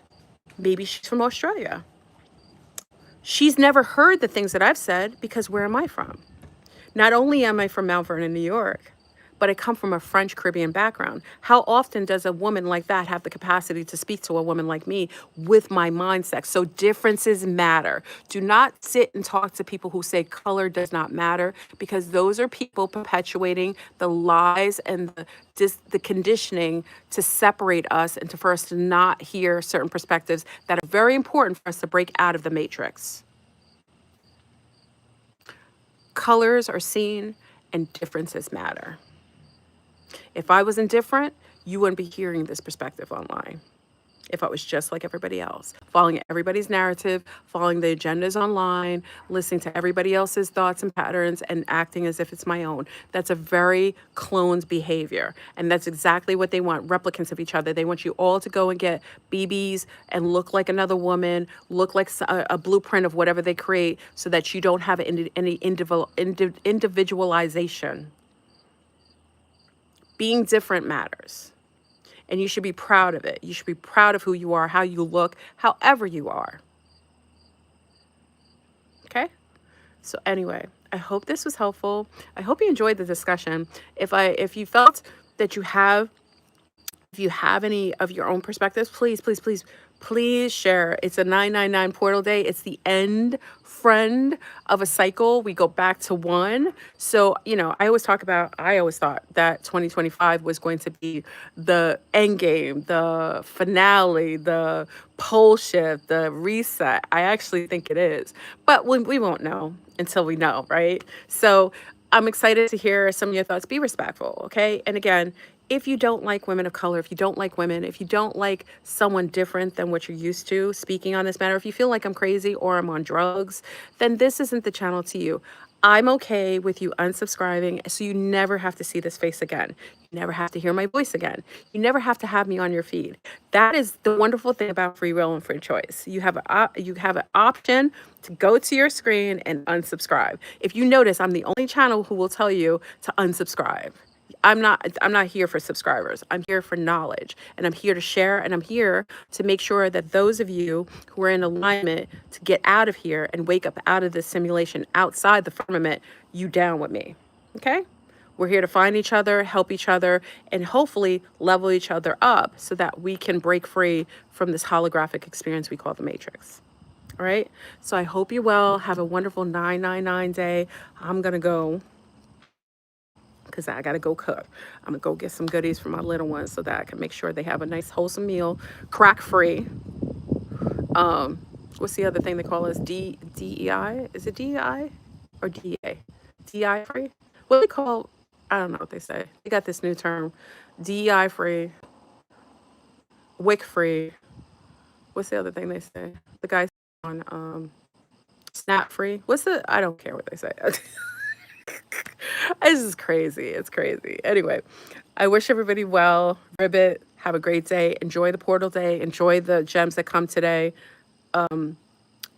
Maybe she's from Australia. She's never heard the things that I've said because where am I from? Not only am I from Mount Vernon, New York, but I come from a French Caribbean background. How often does a woman like that have the capacity to speak to a woman like me with my mindset? So differences matter. Do not sit and talk to people who say color does not matter, because those are people perpetuating the lies and the conditioning to separate us and for us to not hear certain perspectives that are very important for us to break out of the matrix. Colors are seen and differences matter. If I was indifferent, you wouldn't be hearing this perspective online. If I was just like everybody else, following everybody's narrative, following the agendas online, listening to everybody else's thoughts and patterns and acting as if it's my own. That's a very cloned behavior. And that's exactly what they want, replicants of each other. They want you all to go and get BBs and look like another woman, look like a blueprint of whatever they create so that you don't have any individualization. Being different matters. And you should be proud of it. You should be proud of who you are, how you look, however you are. Okay? So anyway, I hope this was helpful. I hope you enjoyed the discussion. If you felt that if you have any of your own perspectives, please share. It's a 999 portal day. It's the end, friend, of a cycle. We go back to one. So, I always thought that 2025 was going to be the end game, the finale, the pole shift, the reset. I actually think it is. But we won't know until we know, right? So I'm excited to hear some of your thoughts. Be respectful, okay? And again, if you don't like women of color, if you don't like women, if you don't like someone different than what you're used to speaking on this matter, if you feel like I'm crazy or I'm on drugs, then this isn't the channel to you. I'm okay with you unsubscribing so you never have to see this face again. You never have to hear my voice again. You never have to have me on your feed. That is the wonderful thing about free will and free choice. You have an option to go to your screen and unsubscribe. If you notice, I'm the only channel who will tell you to unsubscribe. I'm not here for subscribers. I'm here for knowledge, and I'm here to share, and I'm here to make sure that those of you who are in alignment to get out of here and wake up out of this simulation outside the firmament, you down with me. Okay? We're here to find each other, help each other, and hopefully level each other up so that we can break free from this holographic experience we call the Matrix. All right? So I hope you well. Have a wonderful 999 day. I'm going to go because I got to go cook. I'm going to go get some goodies for my little ones so that I can make sure they have a nice wholesome meal, crack free. What's the other thing they call us? DEI? Is it DEI or DA? DEI free? What do they call? I don't know what they say. They got this new term. DEI free, WIC free. What's the other thing they say? The guys on Snap free. I don't care what they say. This is crazy. It's crazy. Anyway, I wish everybody well. Ribbit, have a great day. Enjoy the portal day. Enjoy the gems that come today. And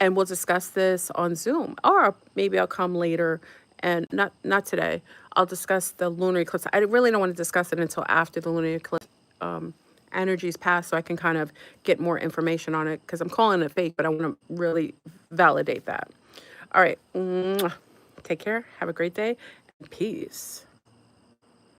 we'll discuss this on Zoom. Or maybe I'll come later and not today. I'll discuss the lunar eclipse. I really don't want to discuss it until after the lunar eclipse energies pass so I can kind of get more information on it because I'm calling it fake, but I want to really validate that. All right. Take care. Have a great day. Peace.